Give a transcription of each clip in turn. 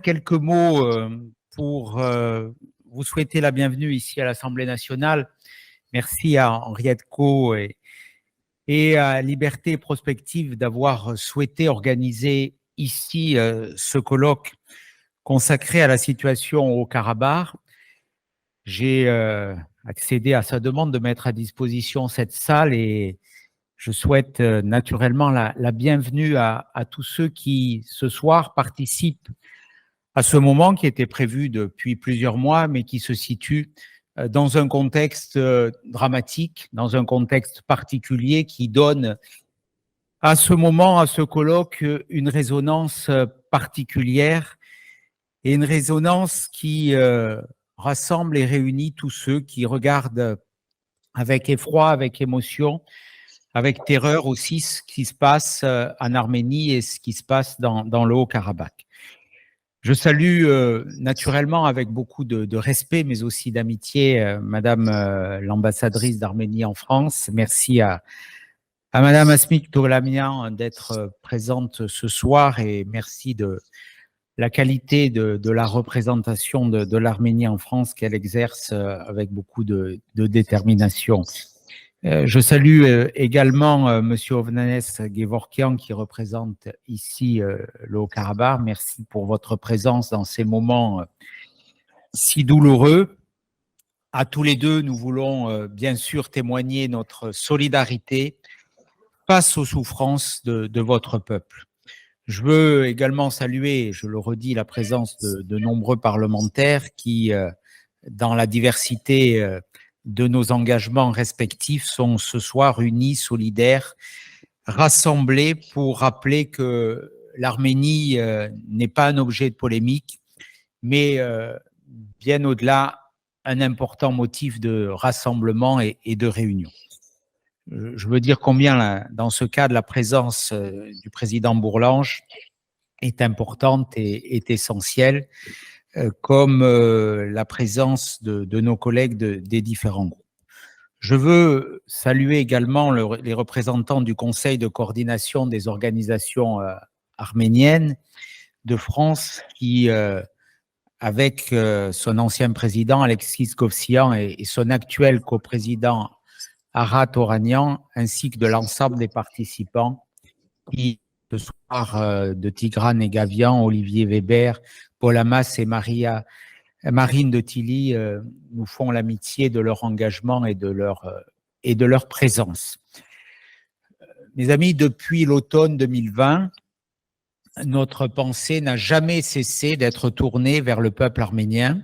quelques mots pour vous souhaiter la bienvenue ici à l'Assemblée nationale. Merci à Henriette Co et à Liberté Prospective d'avoir souhaité organiser ici ce colloque consacré à la situation au Karabakh. J'ai accédé à sa demande de mettre à disposition cette salle et je souhaite naturellement la bienvenue à tous ceux qui, ce soir, participent à ce moment qui était prévu depuis plusieurs mois, mais qui se situe dans un contexte dramatique, dans un contexte particulier qui donne à ce moment, à ce colloque, une résonance particulière et une résonance qui rassemble et réunit tous ceux qui regardent avec effroi, avec émotion, avec terreur aussi ce qui se passe en Arménie et ce qui se passe dans le Haut-Karabakh. Je salue naturellement avec beaucoup de respect, mais aussi d'amitié, Madame l'ambassadrice d'Arménie en France. Merci à Madame Asmik Tolamian d'être présente ce soir et merci de la qualité de la représentation de l'Arménie en France qu'elle exerce avec beaucoup de détermination. Je salue également Monsieur Hovhannes Gevorkian qui représente ici le Haut-Karabakh. Merci pour votre présence dans ces moments si douloureux. À tous les deux, nous voulons bien sûr témoigner notre solidarité face aux souffrances de votre peuple. Je veux également saluer, je le redis, la présence de nombreux parlementaires qui, dans la diversité de nos engagements respectifs, sont ce soir unis, solidaires, rassemblés pour rappeler que l'Arménie n'est pas un objet de polémique, mais bien au-delà, un important motif de rassemblement et de réunion. Je veux dire combien, dans ce cadre, la présence du président Bourlange est importante et est essentielle, comme la présence de nos collègues des différents groupes. Je veux saluer également les représentants du Conseil de coordination des organisations arméniennes de France qui, avec son ancien président Alexis Kovsian et son actuel coprésident Arat Oranian, ainsi que de l'ensemble des participants qui, ce soir, de Tigran et Gavian, Olivier Weber, Paul Hamas et Marine de Tilly, nous font l'amitié de leur engagement et de leur présence. Mes amis, depuis l'automne 2020, notre pensée n'a jamais cessé d'être tournée vers le peuple arménien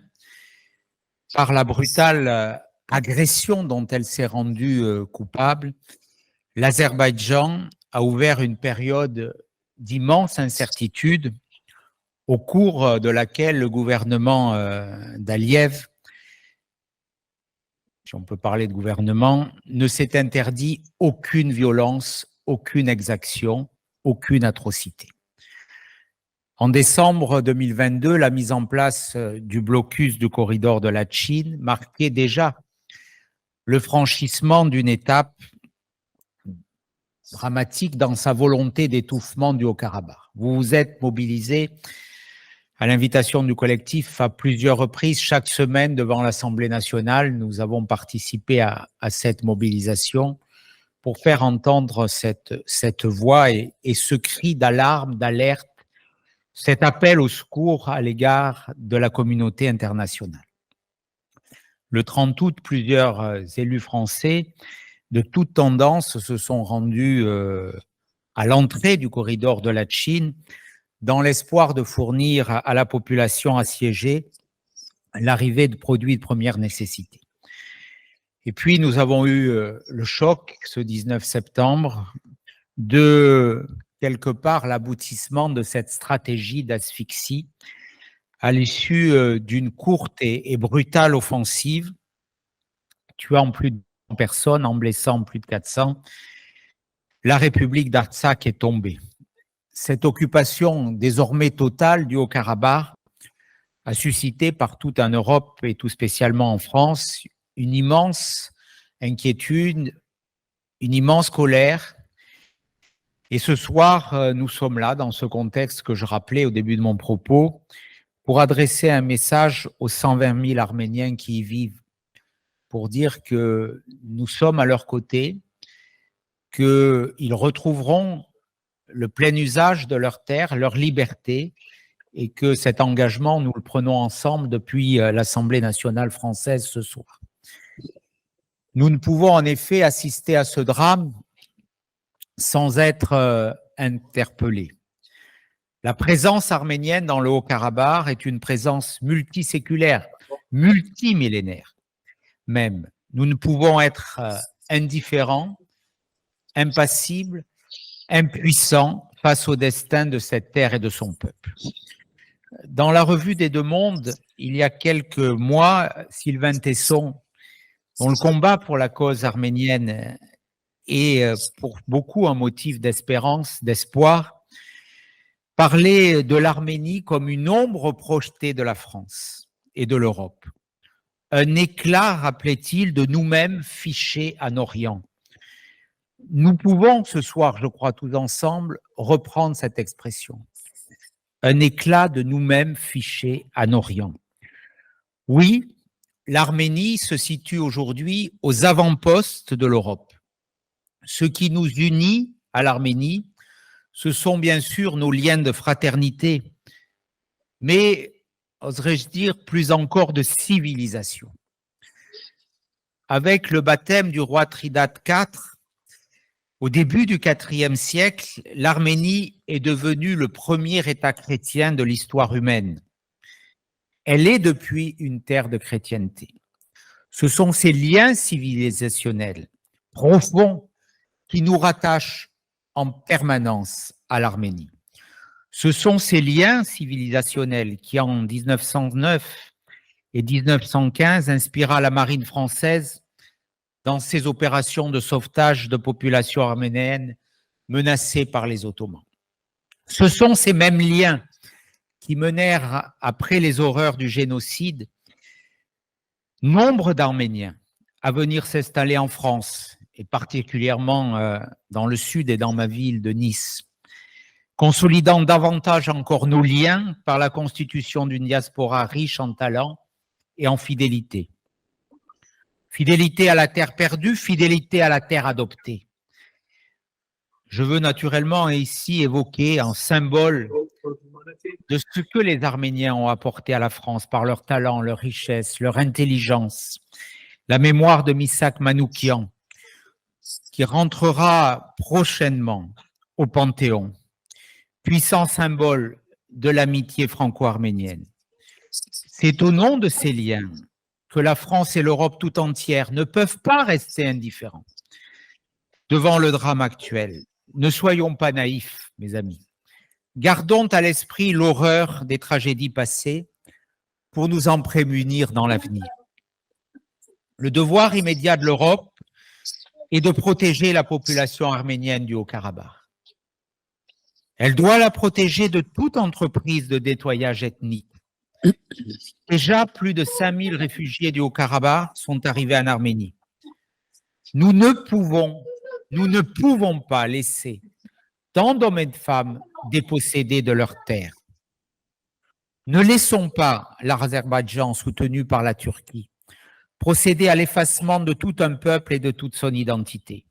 par la brutale agression dont elle s'est rendue coupable. L'Azerbaïdjan a ouvert une période d'immense incertitude au cours de laquelle le gouvernement d'Aliyev, si on peut parler de gouvernement, ne s'est interdit aucune violence, aucune exaction, aucune atrocité. En décembre 2022, la mise en place du blocus du corridor de la Chine marquait déjà le franchissement d'une étape dramatique dans sa volonté d'étouffement du Haut-Karabakh. Vous vous êtes mobilisés à l'invitation du collectif à plusieurs reprises chaque semaine devant l'Assemblée nationale. Nous avons participé à cette mobilisation pour faire entendre cette voix et ce cri d'alarme, d'alerte, cet appel au secours à l'égard de la communauté internationale. Le 30 août, plusieurs élus français de toute tendance se sont rendus à l'entrée du corridor de la Chine dans l'espoir de fournir à la population assiégée l'arrivée de produits de première nécessité. Et puis, nous avons eu le choc, ce 19 septembre, de quelque part l'aboutissement de cette stratégie d'asphyxie à l'issue d'une courte et brutale offensive, tuant plus de 100 personnes, en blessant plus de 400. La République d'Artsakh est tombée. Cette occupation désormais totale du Haut-Karabakh a suscité partout en Europe et tout spécialement en France une immense inquiétude, une immense colère. Et ce soir, nous sommes là dans ce contexte que je rappelais au début de mon propos, pour adresser un message aux 120 000 Arméniens qui y vivent, pour dire que nous sommes à leur côté, qu'ils retrouveront le plein usage de leurs terres, leur liberté, et que cet engagement, nous le prenons ensemble depuis l'Assemblée nationale française ce soir. Nous ne pouvons en effet assister à ce drame sans être interpellés. La présence arménienne dans le Haut-Karabakh est une présence multiséculaire, multimillénaire même. Nous ne pouvons être indifférents, impassibles, impuissants face au destin de cette terre et de son peuple. Dans la revue des Deux Mondes, il y a quelques mois, Sylvain Tesson, dont le combat pour la cause arménienne est pour beaucoup un motif d'espérance, d'espoir, parlait de l'Arménie comme une ombre projetée de la France et de l'Europe. Un éclat, rappelait-il, de nous-mêmes fichés en Orient. Nous pouvons ce soir, je crois, tous ensemble, reprendre cette expression. Un éclat de nous-mêmes fichés en Orient. Oui, l'Arménie se situe aujourd'hui aux avant-postes de l'Europe. Ce qui nous unit à l'Arménie, ce sont bien sûr nos liens de fraternité, mais, oserais-je dire, plus encore de civilisation. Avec le baptême du roi Tridate IV, au début du IVe siècle, l'Arménie est devenue le premier État chrétien de l'histoire humaine. Elle est depuis une terre de chrétienté. Ce sont ces liens civilisationnels profonds qui nous rattachent en permanence à l'Arménie. Ce sont ces liens civilisationnels qui, en 1909 et 1915, inspira la marine française dans ses opérations de sauvetage de populations arméniennes menacées par les Ottomans. Ce sont ces mêmes liens qui menèrent, après les horreurs du génocide, nombre d'Arméniens à venir s'installer en France, et particulièrement dans le sud et dans ma ville de Nice, consolidant davantage encore nos liens par la constitution d'une diaspora riche en talent et en fidélité. Fidélité à la terre perdue, fidélité à la terre adoptée. Je veux naturellement ici évoquer un symbole de ce que les Arméniens ont apporté à la France par leur talent, leur richesse, leur intelligence, la mémoire de Missak Manoukian, qui rentrera prochainement au Panthéon, puissant symbole de l'amitié franco-arménienne. C'est au nom de ces liens que la France et l'Europe tout entière ne peuvent pas rester indifférents devant le drame actuel. Ne soyons pas naïfs, mes amis. Gardons à l'esprit l'horreur des tragédies passées pour nous en prémunir dans l'avenir. Le devoir immédiat de l'Europe est de protéger la population arménienne du Haut-Karabakh. Elle doit la protéger de toute entreprise de nettoyage ethnique. Déjà, plus de 5000 réfugiés du Haut-Karabakh sont arrivés en Arménie. Nous ne pouvons pas laisser tant d'hommes et de femmes dépossédés de leurs terres. Ne laissons pas l'Azerbaïdjan, soutenu par la Turquie, procéder à l'effacement de tout un peuple et de toute son identité.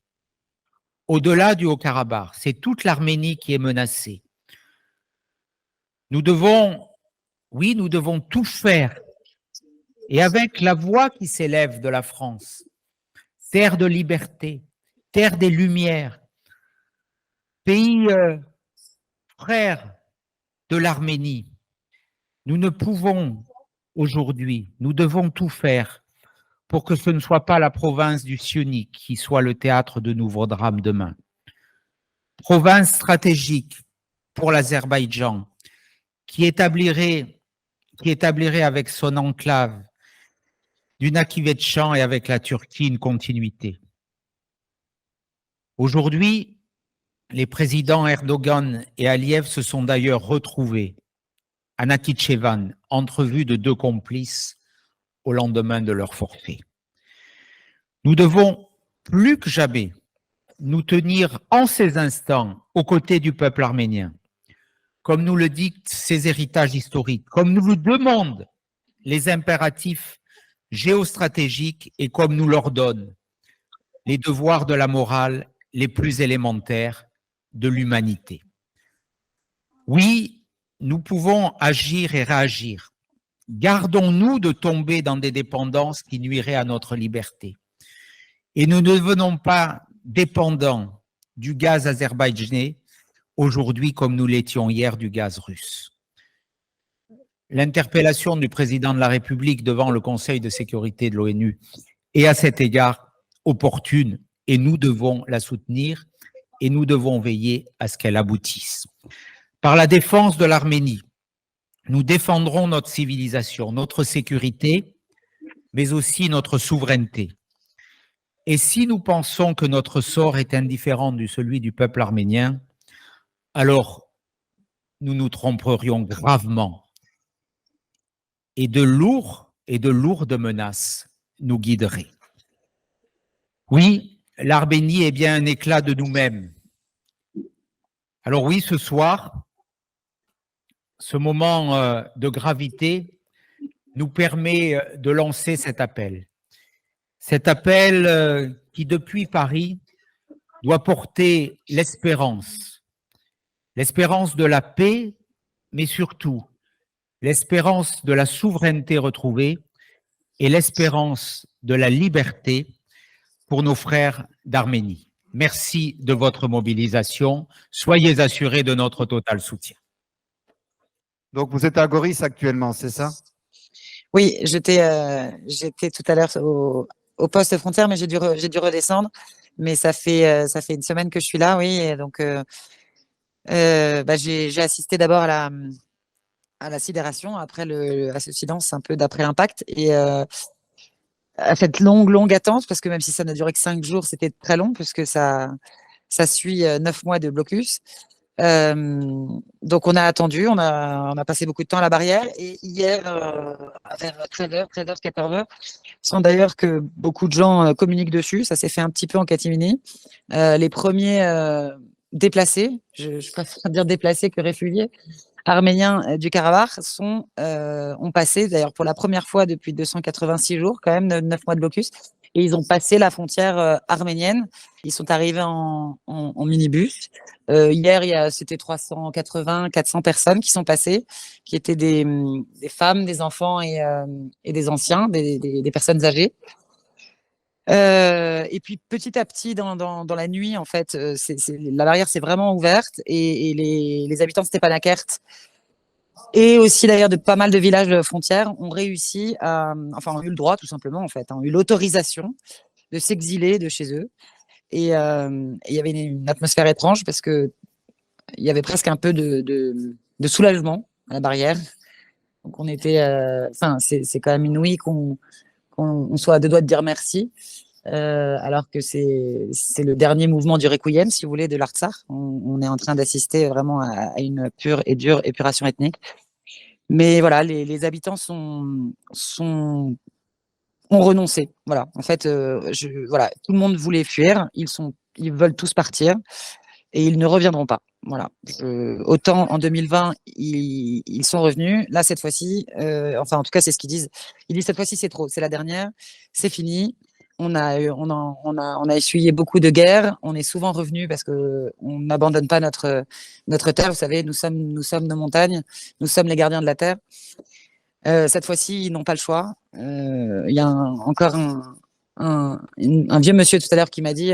Au-delà du Haut-Karabakh, c'est toute l'Arménie qui est menacée. Nous devons tout faire. Et avec la voix qui s'élève de la France, terre de liberté, terre des Lumières, pays frère de l'Arménie, nous ne pouvons aujourd'hui, nous devons tout faire pour que ce ne soit pas la province du Syunik qui soit le théâtre de nouveaux drames demain. Province stratégique pour l'Azerbaïdjan, qui établirait avec son enclave du Nakhivetchan et avec la Turquie une continuité. Aujourd'hui, les présidents Erdogan et Aliyev se sont d'ailleurs retrouvés à Nakhichevan, entrevue de deux complices au lendemain de leur forfait. Nous devons plus que jamais nous tenir en ces instants aux côtés du peuple arménien comme nous le dictent ses héritages historiques, comme nous le demandent les impératifs géostratégiques et comme nous l'ordonnent les devoirs de la morale les plus élémentaires de l'humanité. Oui, nous pouvons agir et réagir. Gardons-nous de tomber dans des dépendances qui nuiraient à notre liberté. Et nous ne devenons pas dépendants du gaz azerbaïdjanais aujourd'hui comme nous l'étions hier du gaz russe. L'interpellation du président de la République devant le Conseil de sécurité de l'ONU est à cet égard opportune et nous devons la soutenir et nous devons veiller à ce qu'elle aboutisse. Par la défense de l'Arménie, nous défendrons notre civilisation, notre sécurité, mais aussi notre souveraineté. Et si nous pensons que notre sort est indifférent de celui du peuple arménien, alors nous nous tromperions gravement. Et de lourdes menaces nous guideraient. Oui, l'Arménie est bien un éclat de nous-mêmes. Alors oui, ce soir, ce moment de gravité nous permet de lancer cet appel. Cet appel qui, depuis Paris, doit porter l'espérance de la paix, mais surtout l'espérance de la souveraineté retrouvée et l'espérance de la liberté pour nos frères d'Arménie. Merci de votre mobilisation. Soyez assurés de notre total soutien. Donc, vous êtes à Goris actuellement, c'est ça? Oui, j'étais tout à l'heure au poste frontière, mais j'ai dû redescendre. Mais ça fait une semaine que je suis là, oui. Et donc, j'ai assisté d'abord à la sidération, après à ce silence un peu d'après l'impact. Et à cette longue attente, parce que même si ça n'a duré que 5 jours, c'était très long, puisque ça suit 9 mois de blocus. Donc on a attendu, on a passé beaucoup de temps à la barrière et hier vers 13h, 14h, sans d'ailleurs que beaucoup de gens communiquent dessus, ça s'est fait un petit peu en catimini. Les premiers déplacés, je préfère dire déplacés que réfugiés, arméniens du Karabakh ont passé, d'ailleurs pour la première fois depuis 286 jours, quand même 9 mois de blocus, et ils ont passé la frontière arménienne. Ils sont arrivés en minibus. Hier, c'était 380, 400 personnes qui sont passées, qui étaient des femmes, des enfants et des anciens, des personnes âgées. Et puis petit à petit dans la nuit, en fait, la barrière s'est vraiment ouverte et les habitants de Stepanakert et aussi d'ailleurs de pas mal de villages frontières ont réussi ont eu le droit tout simplement, en fait, ont eu l'autorisation de s'exiler de chez eux. Et il y avait une atmosphère étrange parce que il y avait presque un peu de soulagement à la barrière. Donc on était, c'est quand même inouï qu'on soit à deux doigts de dire merci. Alors que c'est le dernier mouvement du Requiem, si vous voulez, de l'Artsakh. On est en train d'assister vraiment à une pure et dure épuration ethnique. Mais voilà, les habitants ont renoncé. Voilà, en fait, voilà, tout le monde voulait fuir. Ils veulent tous partir et ils ne reviendront pas. Voilà. Autant en 2020, ils sont revenus. Là, cette fois-ci, enfin, en tout cas, c'est ce qu'ils disent. Ils disent cette fois-ci, c'est trop, c'est la dernière, c'est fini. On a essuyé beaucoup de guerres. On est souvent revenus parce que on n'abandonne pas notre terre. Vous savez, nous sommes nos montagnes. Nous sommes les gardiens de la terre. Cette fois-ci, ils n'ont pas le choix. Il y a encore un vieux monsieur tout à l'heure qui m'a dit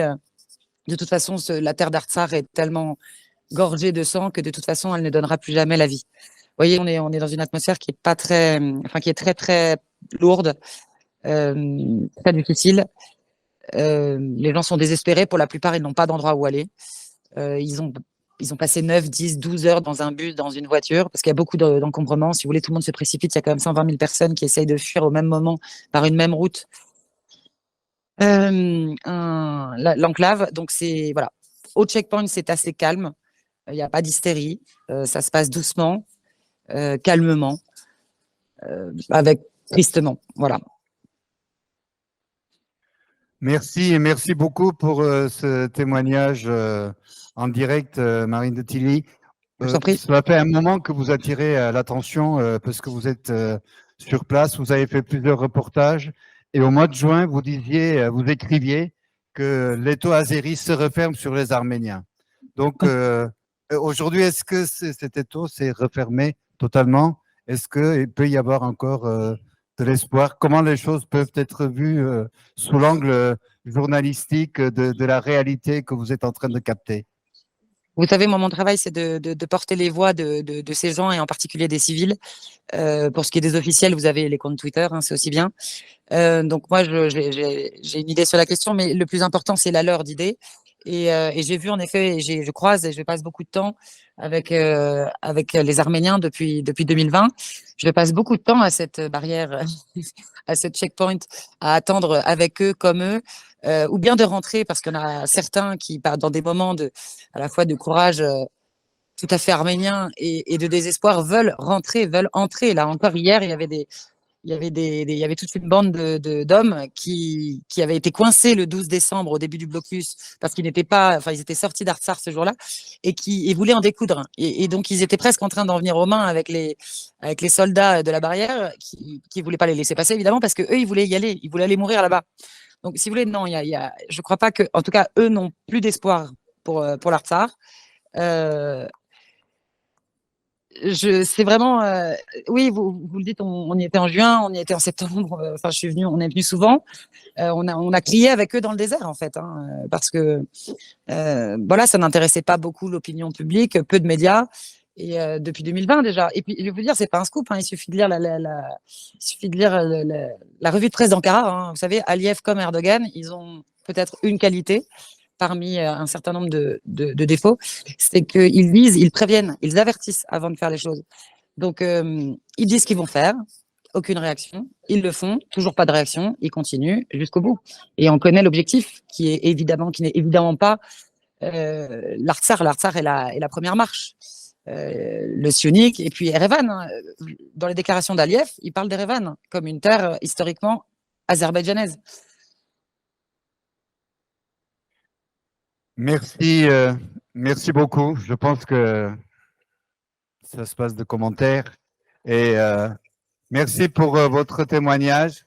de toute façon, la terre d'Artsakh est tellement gorgée de sang que de toute façon, elle ne donnera plus jamais la vie. Vous voyez, on est dans une atmosphère qui est pas très, qui est très très lourde, très difficile. Les gens sont désespérés. Pour la plupart, ils n'ont pas d'endroit où aller. Ils ont passé 9, 10, 12 heures dans un bus, dans une voiture, parce qu'il y a beaucoup d'encombrements. Si vous voulez, tout le monde se précipite. Il y a quand même 120 000 personnes qui essayent de fuir au même moment par une même route. L'enclave, donc c'est voilà. Au checkpoint, c'est assez calme. Il n'y a pas d'hystérie. Ça se passe doucement, calmement, avec tristement. Voilà. Merci et merci beaucoup pour ce témoignage en direct, Marine de Tilly. Je t'en prie. Cela fait un moment que vous attirez l'attention parce que vous êtes sur place, vous avez fait plusieurs reportages et au mois de juin, vous disiez, vous écriviez que l'État azéri se referme sur les Arméniens. Donc aujourd'hui, est-ce que cet État s'est refermé totalement? Est-ce qu'il peut y avoir encore de l'espoir? Comment les choses peuvent être vues sous l'angle journalistique de la réalité que vous êtes en train de capter? Vous savez, moi, mon travail, c'est de porter les voix de ces gens et en particulier des civils. Pour ce qui est des officiels, vous avez les comptes Twitter, hein, c'est aussi bien. Donc moi, j'ai une idée sur la question, mais le plus important, c'est la leur d'idée. Et j'ai vu en effet, et je croise et je passe beaucoup de temps avec les Arméniens depuis 2020. Je passe beaucoup de temps à cette barrière, à cette checkpoint, à attendre avec eux, comme eux, ou bien de rentrer parce qu'il y en a certains qui, dans des moments à la fois de courage tout à fait arménien et de désespoir, veulent rentrer, veulent entrer. Là encore hier, il y avait toute une bande d'hommes qui avaient été coincés le 12 décembre au début du blocus parce qu'ils n'étaient pas, enfin, ils étaient sortis d'Artsar ce jour-là et voulaient en découdre. Et donc, ils étaient presque en train d'en venir aux mains avec les soldats de la barrière qui voulaient pas les laisser passer, évidemment, parce que eux, ils voulaient y aller, ils voulaient aller mourir là-bas. Donc, si vous voulez, non, je crois pas que, en tout cas, eux n'ont plus d'espoir pour l'Artsar. C'est vraiment, oui, vous le dites, on y était en juin, on y était en septembre. Enfin, on est venu souvent. On a crié avec eux dans le désert, en fait, hein, parce que voilà, ça n'intéressait pas beaucoup l'opinion publique, peu de médias. Et depuis 2020 déjà. Et puis, je vais vous dire, c'est pas un scoop. Hein, il suffit de lire il suffit de lire la revue de presse d'Ankara. Hein. Vous savez, Aliyev comme Erdogan, ils ont peut-être une qualité parmi un certain nombre de défauts, c'est qu'ils disent, ils préviennent, ils avertissent avant de faire les choses. Donc, ils disent ce qu'ils vont faire, aucune réaction, ils le font, toujours pas de réaction, ils continuent jusqu'au bout. Et on connaît l'objectif qui n'est évidemment pas l'Artsar. L'Artsar est la première marche. Le Sionik et puis Erevan. Hein. Dans les déclarations d'Aliyev, il parle d'Erevan comme une terre historiquement azerbaïdjanaise. Merci, merci beaucoup. Je pense que ça se passe de commentaires. Et merci pour votre témoignage.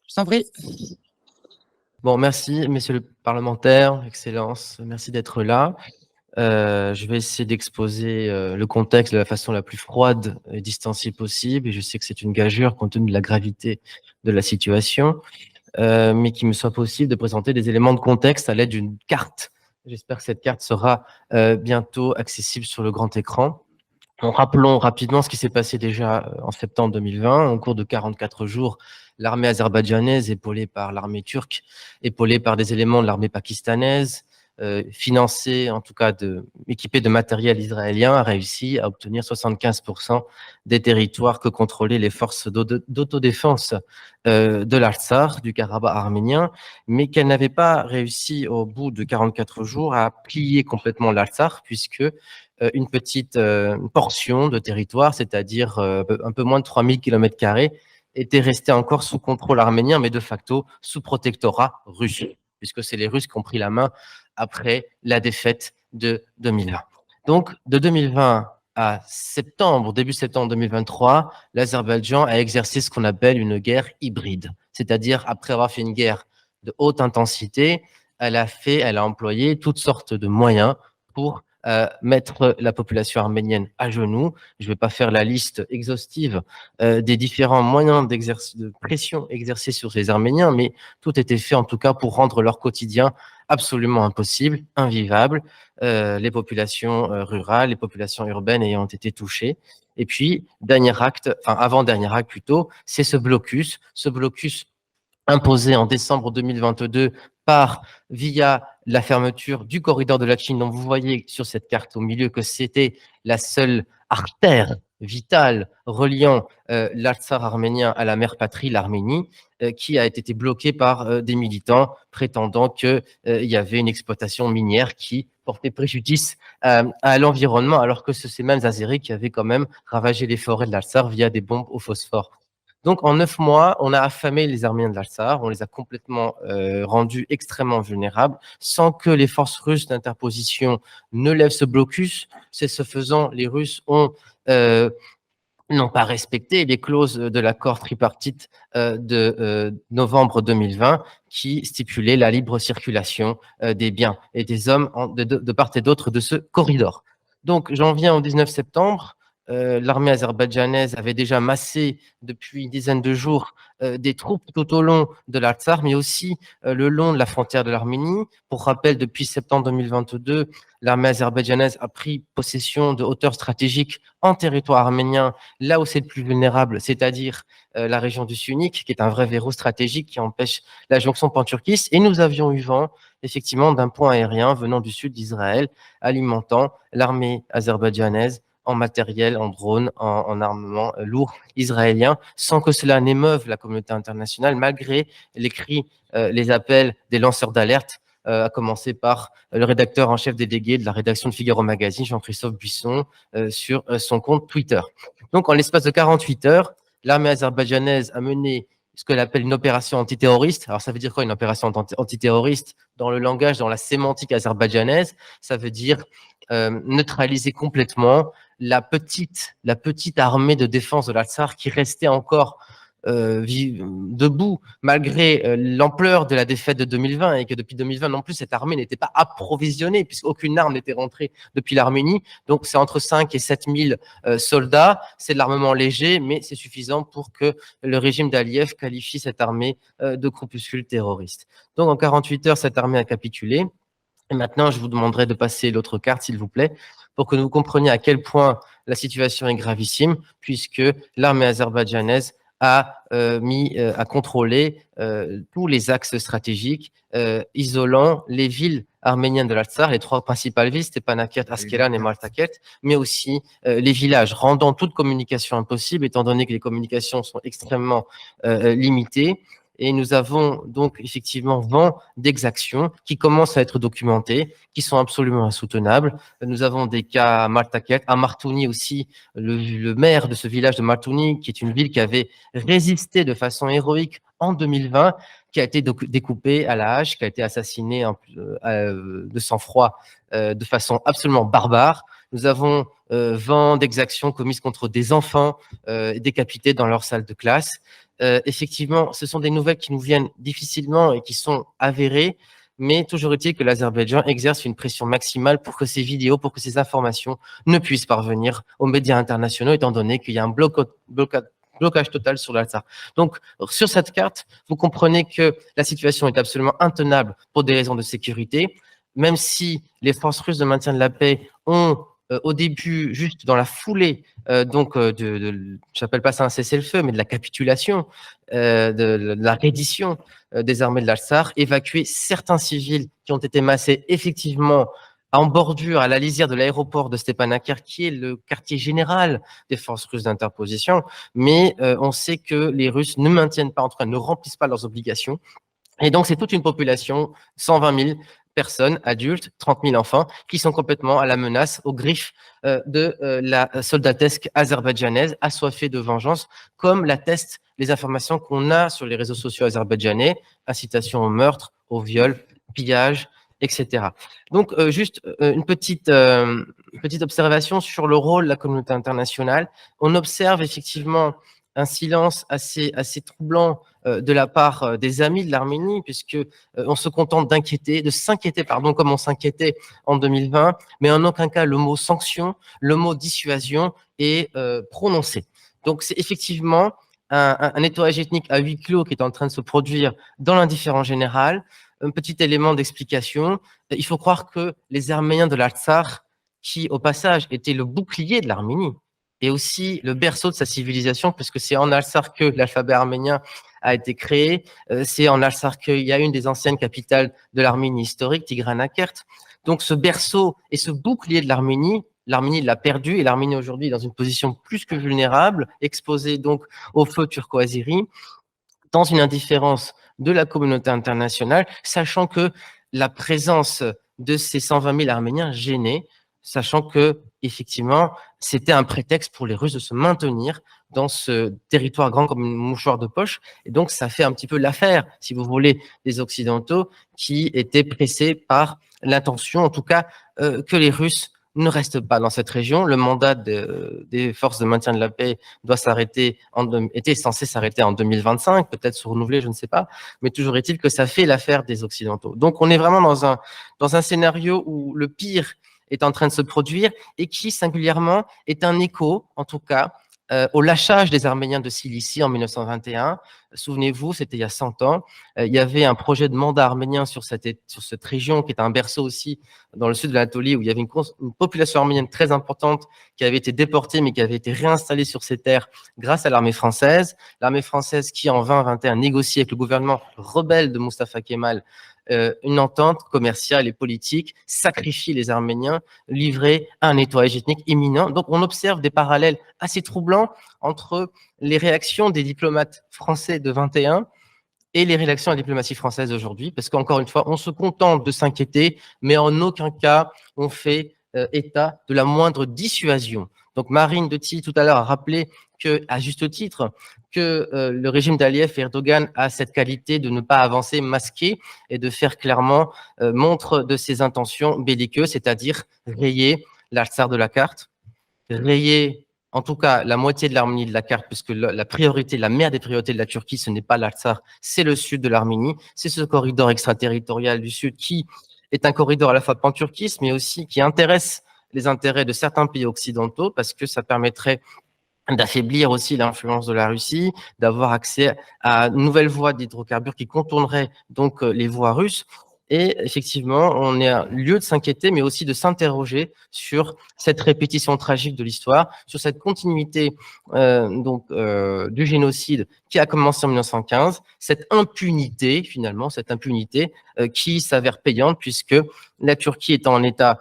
Je t'en prie. Bon, merci, messieurs le parlementaire, Excellence, merci d'être là. Je vais essayer d'exposer le contexte de la façon la plus froide et distanciée possible. Et je sais que c'est une gageure compte tenu de la gravité de la situation, mais qu'il me soit possible de présenter des éléments de contexte à l'aide d'une carte. J'espère que cette carte sera bientôt accessible sur le grand écran. Rappelons rapidement ce qui s'est passé déjà en septembre 2020. Au cours de 44 jours, l'armée azerbaïdjanaise, épaulée par l'armée turque, épaulée par des éléments de l'armée pakistanaise, financée, en tout cas équipée de matériel israélien, a réussi à obtenir 75% des territoires que contrôlaient les forces d'autodéfense de l'Artsar, du Karabakh arménien, mais qu'elle n'avait pas réussi au bout de 44 jours à plier complètement l'Artsar, puisque une petite portion de territoire, c'est-à-dire un peu moins de 3000 km², était restée encore sous contrôle arménien, mais de facto sous protectorat russe, puisque c'est les Russes qui ont pris la main après la défaite de 2020. Donc, de 2020 à septembre, début septembre 2023, l'Azerbaïdjan a exercé ce qu'on appelle une guerre hybride, c'est-à-dire après avoir fait une guerre de haute intensité, elle a employé toutes sortes de moyens pour mettre la population arménienne à genoux. Je ne vais pas faire la liste exhaustive des différents moyens de pression exercés sur les Arméniens, mais tout était fait en tout cas pour rendre leur quotidien absolument impossible, invivable, les populations rurales, les populations urbaines ayant été touchées. Et puis, avant-dernier acte plutôt, c'est ce blocus imposé en décembre 2022 via la fermeture du corridor de la Chine. Donc, vous voyez sur cette carte au milieu que c'était la seule artère vitale reliant l'Artsar arménien à la mère patrie, l'Arménie, qui a été bloquée par des militants prétendant qu'il y avait une exploitation minière qui portait préjudice à l'environnement, alors que c'est ces mêmes Azéris qui avaient quand même ravagé les forêts de l'Artsar via des bombes au phosphore. Donc, en 9 mois, on a affamé les Arméniens de l'Artsakh, on les a complètement rendus extrêmement vulnérables, sans que les forces russes d'interposition ne lèvent ce blocus. C'est ce faisant, les Russes n'ont pas respecté les clauses de l'accord tripartite de novembre 2020 qui stipulait la libre circulation des biens et des hommes de part et d'autre de ce corridor. Donc, j'en viens au 19 septembre. L'armée azerbaïdjanaise avait déjà massé depuis une dizaine de jours des troupes tout au long de l'Artsakh, mais aussi le long de la frontière de l'Arménie. Pour rappel, depuis septembre 2022, l'armée azerbaïdjanaise a pris possession de hauteurs stratégiques en territoire arménien, là où c'est le plus vulnérable, c'est-à-dire la région du Syunik, qui est un vrai verrou stratégique qui empêche la jonction pan-turquie. Et nous avions eu vent, effectivement, d'un pont aérien venant du sud d'Israël, alimentant l'armée azerbaïdjanaise en matériel, en drone, en armement lourd israélien, sans que cela n'émeuve la communauté internationale, malgré les cris, les appels des lanceurs d'alerte, à commencer par le rédacteur en chef délégué de la rédaction de Figaro Magazine, Jean-Christophe Buisson, sur son compte Twitter. Donc, en l'espace de 48 heures, l'armée azerbaïdjanaise a mené ce qu'elle appelle une opération antiterroriste. Alors, ça veut dire quoi, une opération antiterroriste? Dans le langage, dans la sémantique azerbaïdjanaise, ça veut dire neutraliser complètement la petite armée de défense de l'Artsakh qui restait encore debout malgré l'ampleur de la défaite de 2020 et que depuis 2020 non plus cette armée n'était pas approvisionnée puisqu'aucune arme n'était rentrée depuis l'Arménie. Donc c'est entre 5 et 7 000 soldats, c'est de l'armement léger mais c'est suffisant pour que le régime d'Aliyev qualifie cette armée de groupuscule terroriste. Donc en 48 heures cette armée a capitulé. Et maintenant, je vous demanderai de passer l'autre carte, s'il vous plaît, pour que vous compreniez à quel point la situation est gravissime, puisque l'armée azerbaïdjanaise a contrôlé tous les axes stratégiques, isolant les villes arméniennes de l'Artsakh, les 3 principales villes, Stepanakert, Askelan et Maltakert, mais aussi les villages, rendant toute communication impossible, étant donné que les communications sont extrêmement limitées. Et nous avons donc effectivement vent d'exactions qui commencent à être documentées, qui sont absolument insoutenables. Nous avons des cas à Maltakert, à Martouni aussi, le maire de ce village de Martouni, qui est une ville qui avait résisté de façon héroïque en 2020, qui a été découpé à la hache, qui a été assassiné de sang-froid de façon absolument barbare. Nous avons vent d'exactions commises contre des enfants décapités dans leur salle de classe. Effectivement, ce sont des nouvelles qui nous viennent difficilement et qui sont avérées, mais toujours est-il que l'Azerbaïdjan exerce une pression maximale pour que ces vidéos, pour que ces informations ne puissent parvenir aux médias internationaux, étant donné qu'il y a un blocage total sur l'Artsakh. Donc, sur cette carte, vous comprenez que la situation est absolument intenable pour des raisons de sécurité, même si les forces russes de maintien de la paix ont au début, juste dans la foulée, j'appelle pas ça un cessez-le-feu, mais de la capitulation, de la reddition des armées de l'Artsakh, évacué certains civils qui ont été massés effectivement en bordure, à la lisière de l'aéroport de Stepanakert, qui est le quartier général des forces russes d'interposition, mais on sait que les Russes ne maintiennent pas, en tout cas ne remplissent pas leurs obligations, et donc c'est toute une population, 120 000 personnes, adultes, 30 000 enfants, qui sont complètement à la menace, aux griffes de la soldatesque azerbaïdjanaise, assoiffée de vengeance, comme l'attestent les informations qu'on a sur les réseaux sociaux azerbaïdjanais, incitation au meurtre, au viol, pillage, etc. Donc, juste une petite observation sur le rôle de la communauté internationale. On observe effectivement un silence assez troublant de la part des amis de l'Arménie, puisque on se contente de s'inquiéter, comme on s'inquiétait en 2020, mais en aucun cas le mot sanction, le mot dissuasion est prononcé. Donc c'est effectivement un nettoyage ethnique à huis clos qui est en train de se produire dans l'indifférence générale. Un petit élément d'explication, il faut croire que les Arméniens de l'Artsakh, qui au passage étaient le bouclier de l'Arménie, et aussi le berceau de sa civilisation, puisque c'est en Artsakh que l'alphabet arménien a été créé, c'est en Artsakh qu'il y a une des anciennes capitales de l'Arménie historique, Tigranakert. Donc ce berceau et ce bouclier de l'Arménie l'a perdu, et l'Arménie aujourd'hui est dans une position plus que vulnérable, exposée donc au feu turco-azéri, dans une indifférence de la communauté internationale, sachant que la présence de ces 120 000 Arméniens gênait sachant que effectivement, c'était un prétexte pour les Russes de se maintenir dans ce territoire grand comme une mouchoir de poche. Et donc, ça fait un petit peu l'affaire, si vous voulez, des Occidentaux qui étaient pressés par l'intention, en tout cas, que les Russes ne restent pas dans cette région. Le mandat des forces de maintien de la paix doit s'arrêter, était censé s'arrêter en 2025, peut-être se renouveler, je ne sais pas. Mais toujours est-il que ça fait l'affaire des Occidentaux. Donc, on est vraiment dans un scénario où le pire est en train de se produire et qui, singulièrement, est un écho, en tout cas, au lâchage des Arméniens de Cilicie en 1921. Souvenez-vous, c'était il y a 100 ans. Il y avait un projet de mandat arménien sur cette région qui est un berceau aussi dans le sud de l'Anatolie où il y avait une population arménienne très importante qui avait été déportée mais qui avait été réinstallée sur ces terres grâce à l'armée française. L'armée française qui, en 2021, négociait avec le gouvernement rebelle de Mustafa Kemal une entente commerciale et politique, sacrifie les Arméniens, livrés à un nettoyage ethnique imminent. Donc, on observe des parallèles assez troublants entre les réactions des diplomates français de 21 et les réactions à la diplomatie française aujourd'hui, parce qu'encore une fois, on se contente de s'inquiéter, mais en aucun cas on fait état de la moindre dissuasion. Donc Marine de Tilly tout à l'heure a rappelé que, à juste titre, que le régime d'Aliyev et Erdogan a cette qualité de ne pas avancer masqué et de faire clairement montre de ses intentions belliqueuses, c'est-à-dire rayer l'Artsakh de la carte, rayer en tout cas la moitié de l'Arménie de la carte, puisque la priorité, la mère des priorités de la Turquie, ce n'est pas l'Artsakh, c'est le sud de l'Arménie, c'est ce corridor extraterritorial du sud qui est un corridor à la fois pan-turquiste, mais aussi qui intéresse les intérêts de certains pays occidentaux, parce que ça permettrait d'affaiblir aussi l'influence de la Russie, d'avoir accès à une nouvelle voie d'hydrocarbures qui contournerait donc les voies russes. Et effectivement, on est à lieu de s'inquiéter, mais aussi de s'interroger sur cette répétition tragique de l'histoire, sur cette continuité du génocide qui a commencé en 1915, cette impunité finalement, cette impunité qui s'avère payante puisque la Turquie étant en état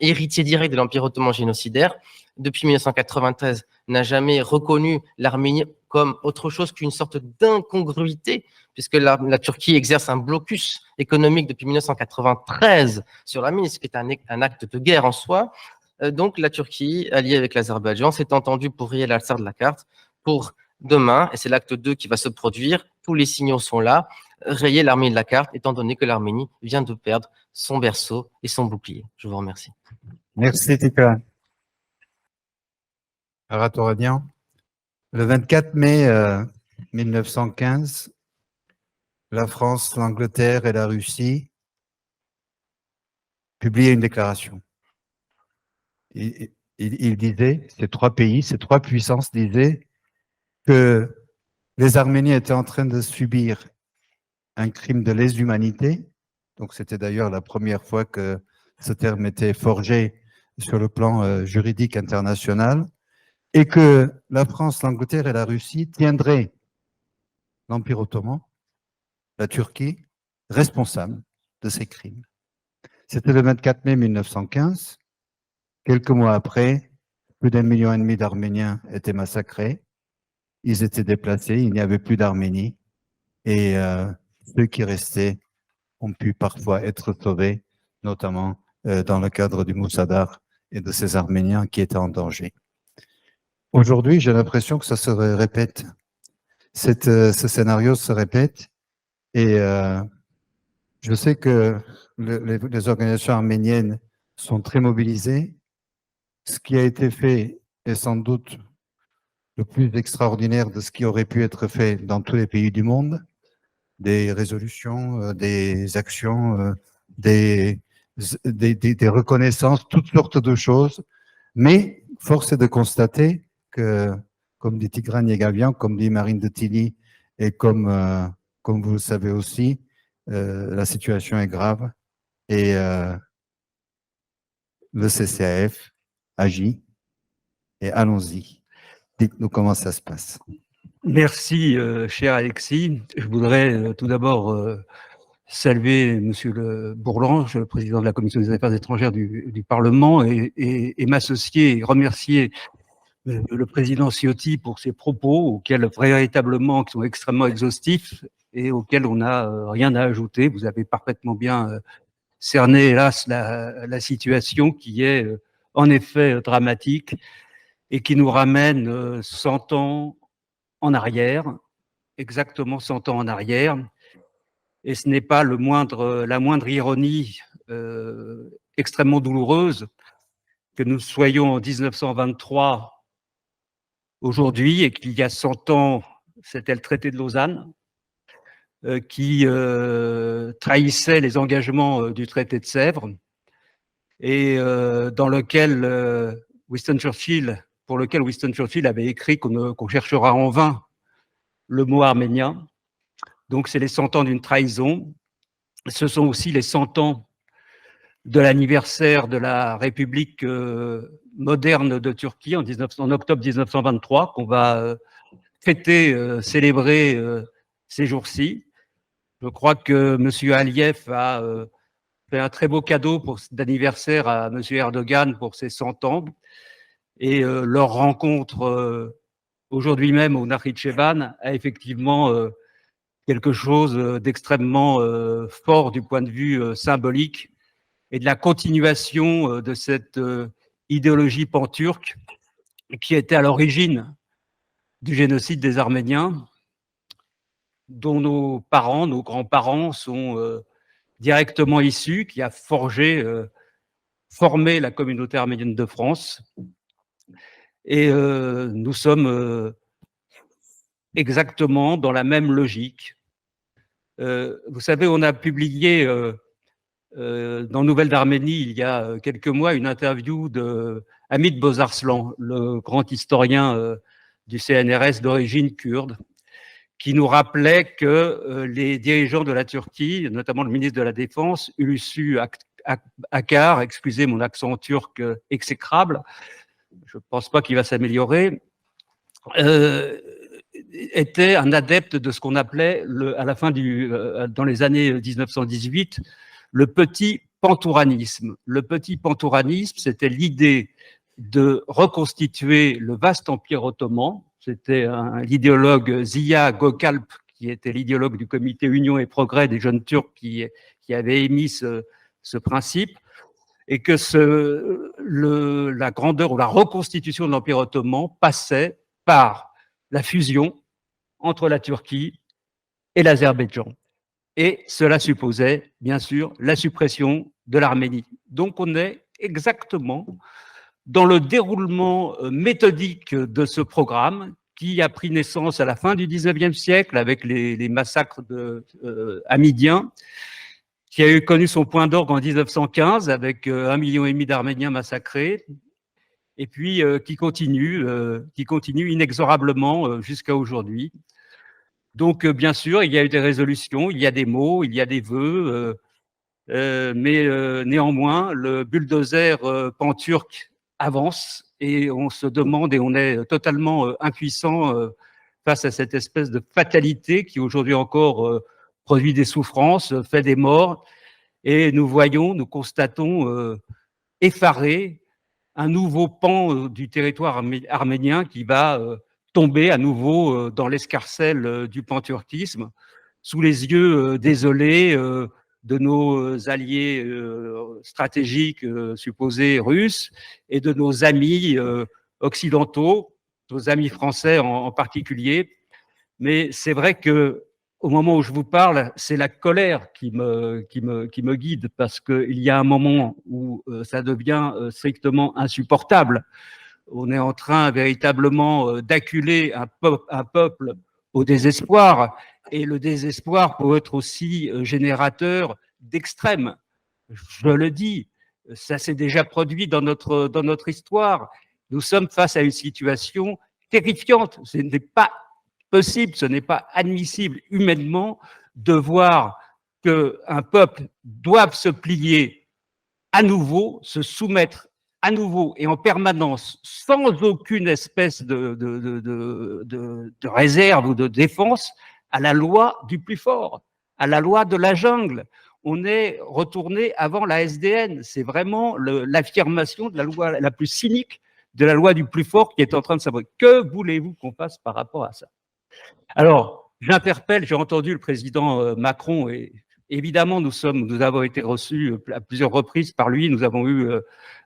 héritier direct de l'Empire ottoman génocidaire, depuis 1993, n'a jamais reconnu l'Arménie comme autre chose qu'une sorte d'incongruité, puisque la Turquie exerce un blocus économique depuis 1993 sur l'Arménie, ce qui est un acte de guerre en soi. Donc la Turquie, alliée avec l'Azerbaïdjan, s'est entendue pour rayer l'Artsakh de la carte pour demain, et c'est l'acte 2 qui va se produire, tous les signaux sont là, rayer l'Arménie de la carte, étant donné que l'Arménie vient de perdre son berceau et son bouclier. Je vous remercie. Merci, Tika. Aratoradian. Le 24 mai 1915, la France, l'Angleterre et la Russie publiaient une déclaration. Ils disaient, ces trois pays, ces trois puissances disaient que les Arméniens étaient en train de subir un crime de lèse-humanité. Donc, c'était d'ailleurs la première fois que ce terme était forgé sur le plan juridique international, et que la France, l'Angleterre et la Russie tiendraient l'Empire ottoman, la Turquie, responsable de ces crimes. C'était le 24 mai 1915. Quelques mois après, plus d'1,5 million d'Arméniens étaient massacrés. Ils étaient déplacés, il n'y avait plus d'Arménie. Et ceux qui restaient ont pu parfois être sauvés, notamment dans le cadre du Moussadar et de ces Arméniens qui étaient en danger. Aujourd'hui, j'ai l'impression que ça se répète. Ce scénario se répète et je sais que les organisations arméniennes sont très mobilisées. Ce qui a été fait est sans doute le plus extraordinaire de ce qui aurait pu être fait dans tous les pays du monde. Des résolutions, des actions, des reconnaissances, toutes sortes de choses. Mais force est de constater que, comme dit Tigran Yegavian, comme dit Marine de Tilly, et comme vous le savez aussi, la situation est grave et le CCAF agit. Et allons-y. Dites-nous comment ça se passe. Merci, cher Alexis. Je voudrais tout d'abord saluer Monsieur le Bourlange, le président de la Commission des Affaires étrangères du Parlement, et m'associer et remercier le président Ciotti pour ses propos, auxquels véritablement qui sont extrêmement exhaustifs et auxquels on n'a rien à ajouter. Vous avez parfaitement bien cerner, hélas, la situation qui est en effet dramatique et qui nous ramène 100 ans en arrière, exactement 100 ans en arrière. Et ce n'est pas la moindre ironie extrêmement douloureuse que nous soyons en 1923 aujourd'hui et qu'il y a 100 ans, c'était le traité de Lausanne qui trahissait les engagements du traité de Sèvres et pour lequel Winston Churchill avait écrit qu'on cherchera en vain le mot arménien. Donc, c'est les 100 ans d'une trahison. Ce sont aussi les 100 ans de l'anniversaire de la République moderne de Turquie en octobre 1923, qu'on va fêter, célébrer ces jours-ci. Je crois que M. Aliyev a fait un très beau cadeau d'anniversaire à M. Erdogan pour ses 100 ans. Et leur rencontre aujourd'hui même au Nakhitchevan a effectivement quelque chose d'extrêmement fort du point de vue symbolique et de la continuation de cette idéologie pan-turque qui était à l'origine du génocide des Arméniens, dont nos parents, nos grands-parents sont directement issus, qui a formé la communauté arménienne de France. Et nous sommes exactement dans la même logique. Vous savez, on a publié dans Nouvelles d'Arménie, il y a quelques mois, une interview de Hamid Bozarslan, le grand historien du CNRS d'origine kurde, qui nous rappelait que les dirigeants de la Turquie, notamment le ministre de la Défense, Hulusi Akar, excusez mon accent turc exécrable, je ne pense pas qu'il va s'améliorer, était un adepte de ce qu'on appelait, à la fin dans les années 1918, le petit pantouranisme. Le petit pantouranisme, c'était l'idée de reconstituer le vaste empire ottoman. C'était l'idéologue Ziya Gökalp, qui était l'idéologue du comité Union et Progrès des jeunes Turcs, qui avait émis ce principe, et que la grandeur ou la reconstitution de l'empire ottoman passait par la fusion entre la Turquie et l'Azerbaïdjan. Et cela supposait, bien sûr, la suppression de l'Arménie. Donc, on est exactement dans le déroulement méthodique de ce programme qui a pris naissance à la fin du 19e siècle avec les massacres hamidiens, qui a connu son point d'orgue en 1915 avec 1,5 million d'Arméniens massacrés, et puis qui continue inexorablement jusqu'à aujourd'hui. Donc, bien sûr, il y a eu des résolutions, il y a des mots, il y a des vœux, mais néanmoins, le bulldozer pan-turc avance et on se demande et on est totalement impuissant face à cette espèce de fatalité qui aujourd'hui encore produit des souffrances, fait des morts, et nous constatons effarés un nouveau pan du territoire arménien qui va tomber à nouveau dans l'escarcelle du panturquisme, sous les yeux désolés de nos alliés stratégiques supposés russes et de nos amis occidentaux, nos amis français en particulier. Mais c'est vrai que au moment où je vous parle, c'est la colère qui me guide, parce qu'il y a un moment où ça devient strictement insupportable. On est en train véritablement d'acculer un peuple au désespoir, et le désespoir peut être aussi générateur d'extrêmes. Je le dis, ça s'est déjà produit dans notre histoire. Nous sommes face à une situation terrifiante. Ce n'est pas possible, ce n'est pas admissible humainement de voir qu'un peuple doive se plier à nouveau, se soumettre à nouveau et en permanence, sans aucune espèce de réserve ou de défense, à la loi du plus fort, à la loi de la jungle. On est retourné avant la SDN. C'est vraiment l'affirmation de la loi la plus cynique, de la loi du plus fort qui est en train de s'avérer. Que voulez-vous qu'on fasse par rapport à ça? Alors, j'interpelle, j'ai entendu le président Macron, et Évidemment, nous avons été reçus à plusieurs reprises par lui. Nous avons eu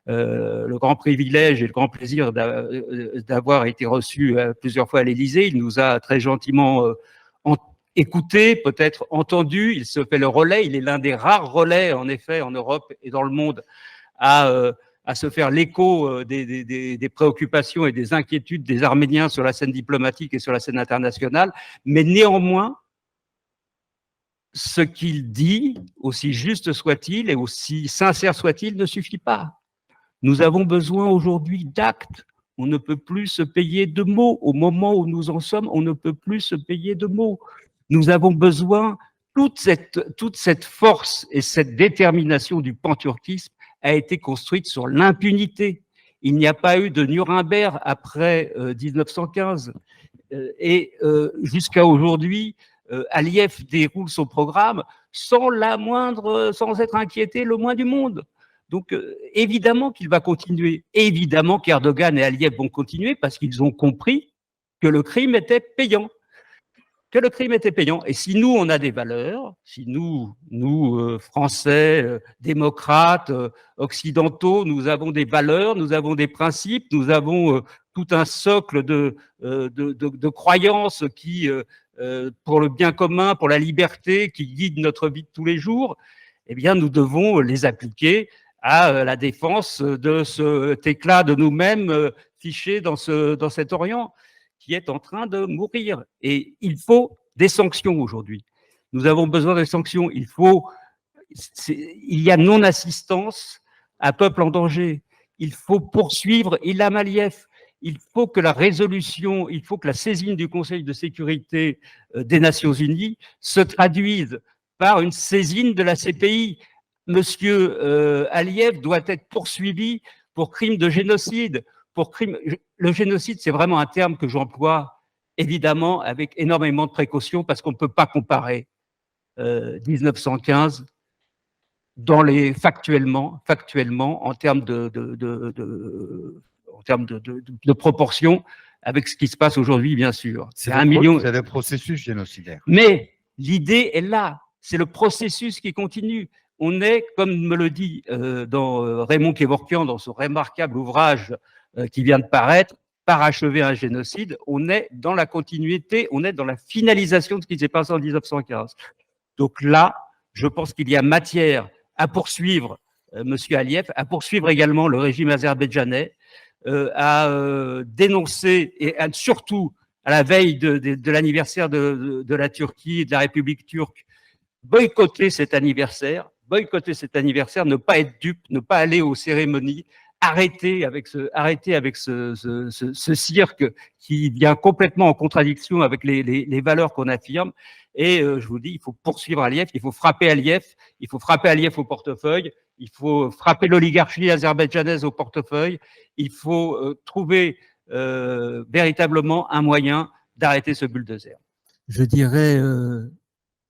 le grand privilège et le grand plaisir d'avoir été reçus plusieurs fois à l'Élysée. Il nous a très gentiment écoutés, peut-être entendus. Il se fait le relais. Il est l'un des rares relais, en effet, en Europe et dans le monde, à se faire l'écho des préoccupations et des inquiétudes des Arméniens sur la scène diplomatique et sur la scène internationale. Mais néanmoins, ce qu'il dit, aussi juste soit-il et aussi sincère soit-il, ne suffit pas. Nous avons besoin aujourd'hui d'actes. On ne peut plus se payer de mots. Au moment où nous en sommes, on ne peut plus se payer de mots. Nous avons besoin, toute cette force et cette détermination du panturquisme a été construite sur l'impunité. Il n'y a pas eu de Nuremberg après 1915. Et jusqu'à aujourd'hui, Aliyev déroule son programme sans être inquiété le moins du monde. Donc, évidemment qu'il va continuer. Évidemment qu'Erdogan et Aliyev vont continuer parce qu'ils ont compris que le crime était payant. Et si nous, on a des valeurs, si nous Français, démocrates, occidentaux, nous avons des valeurs, nous avons des principes, nous avons tout un socle de croyances qui, pour le bien commun, pour la liberté, qui guident notre vie de tous les jours, eh bien, nous devons les appliquer à la défense de cet éclat de nous-mêmes fiché dans cet Orient qui est en train de mourir. Et il faut des sanctions aujourd'hui. Nous avons besoin de sanctions. Il y a non-assistance à peuple en danger. Il faut poursuivre Ilham Aliyev. Il faut que la saisine du Conseil de sécurité des Nations Unies se traduise par une saisine de la CPI. Monsieur Aliyev doit être poursuivi pour crime de génocide. Le génocide, c'est vraiment un terme que j'emploie évidemment avec énormément de précautions parce qu'on ne peut pas comparer 1915 factuellement en termes de proportions avec ce qui se passe aujourd'hui, bien sûr. C'est le processus génocidaire. Mais l'idée est là. C'est le processus qui continue. On est, comme me le dit dans Raymond Kevorkian, dans son remarquable ouvrage qui vient de paraître, Parachever un génocide, on est dans la continuité, on est dans la finalisation de ce qui s'est passé en 1915. Donc là, je pense qu'il y a matière à poursuivre M. Aliyev, à poursuivre également le régime azerbaïdjanais, à dénoncer et surtout à la veille de l'anniversaire de la Turquie et de la République turque, boycotter cet anniversaire, ne pas être dupe, ne pas aller aux cérémonies, arrêter avec ce cirque qui vient complètement en contradiction avec les valeurs qu'on affirme. Et je vous dis, il faut poursuivre Aliyev, il faut frapper Aliyev au portefeuille, il faut frapper l'oligarchie azerbaïdjanaise au portefeuille, il faut trouver véritablement un moyen d'arrêter ce bulldozer. Je dirais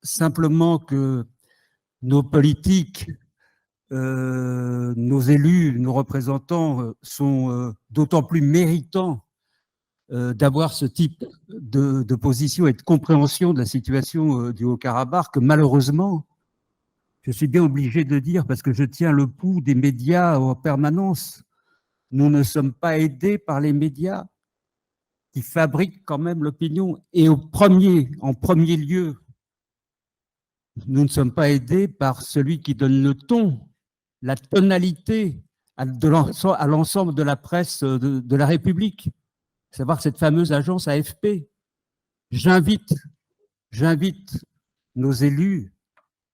simplement que nos politiques, nos élus, nos représentants sont d'autant plus méritants d'avoir ce type de position et de compréhension de la situation du Haut-Karabakh que malheureusement, je suis bien obligé de dire, parce que je tiens le pouls des médias en permanence, nous ne sommes pas aidés par les médias qui fabriquent quand même l'opinion. Et en premier lieu, nous ne sommes pas aidés par celui qui donne le ton, la tonalité à l'ensemble de la presse de la République, à savoir cette fameuse agence AFP. J'invite nos élus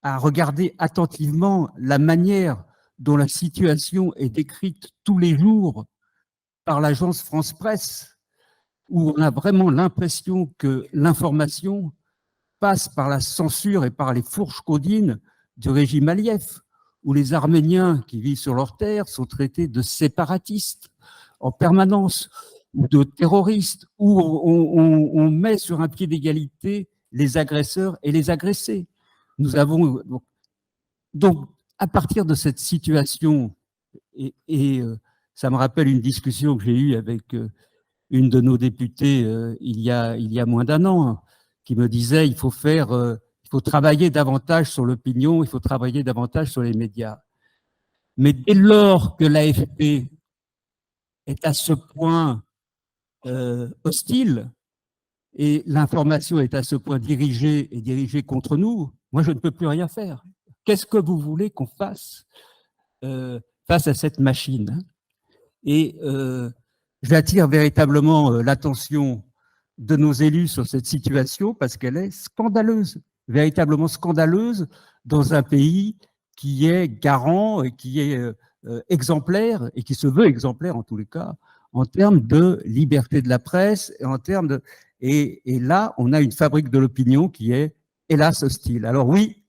à regarder attentivement la manière dont la situation est décrite tous les jours par l'agence France Presse, où on a vraiment l'impression que l'information passe par la censure et par les fourches caudines du régime Aliyev, où les Arméniens qui vivent sur leur terre sont traités de séparatistes en permanence, ou de terroristes, où on met sur un pied d'égalité les agresseurs et les agressés. Nous avons donc, à partir de cette situation, et ça me rappelle une discussion que j'ai eue avec une de nos députées il y a moins d'un an, qui me disait il faut faire Il faut travailler davantage sur l'opinion, il faut travailler davantage sur les médias. Mais dès lors que l'AFP est à ce point hostile et l'information est à ce point dirigée contre nous, moi je ne peux plus rien faire. Qu'est-ce que vous voulez qu'on fasse face à cette machine? Et j'attire véritablement l'attention de nos élus sur cette situation parce qu'elle est scandaleuse, véritablement scandaleuse dans un pays qui est garant et qui est exemplaire et qui se veut exemplaire en tous les cas en termes de liberté de la presse et en termes de et là on a une fabrique de l'opinion qui est hélas hostile. Alors oui,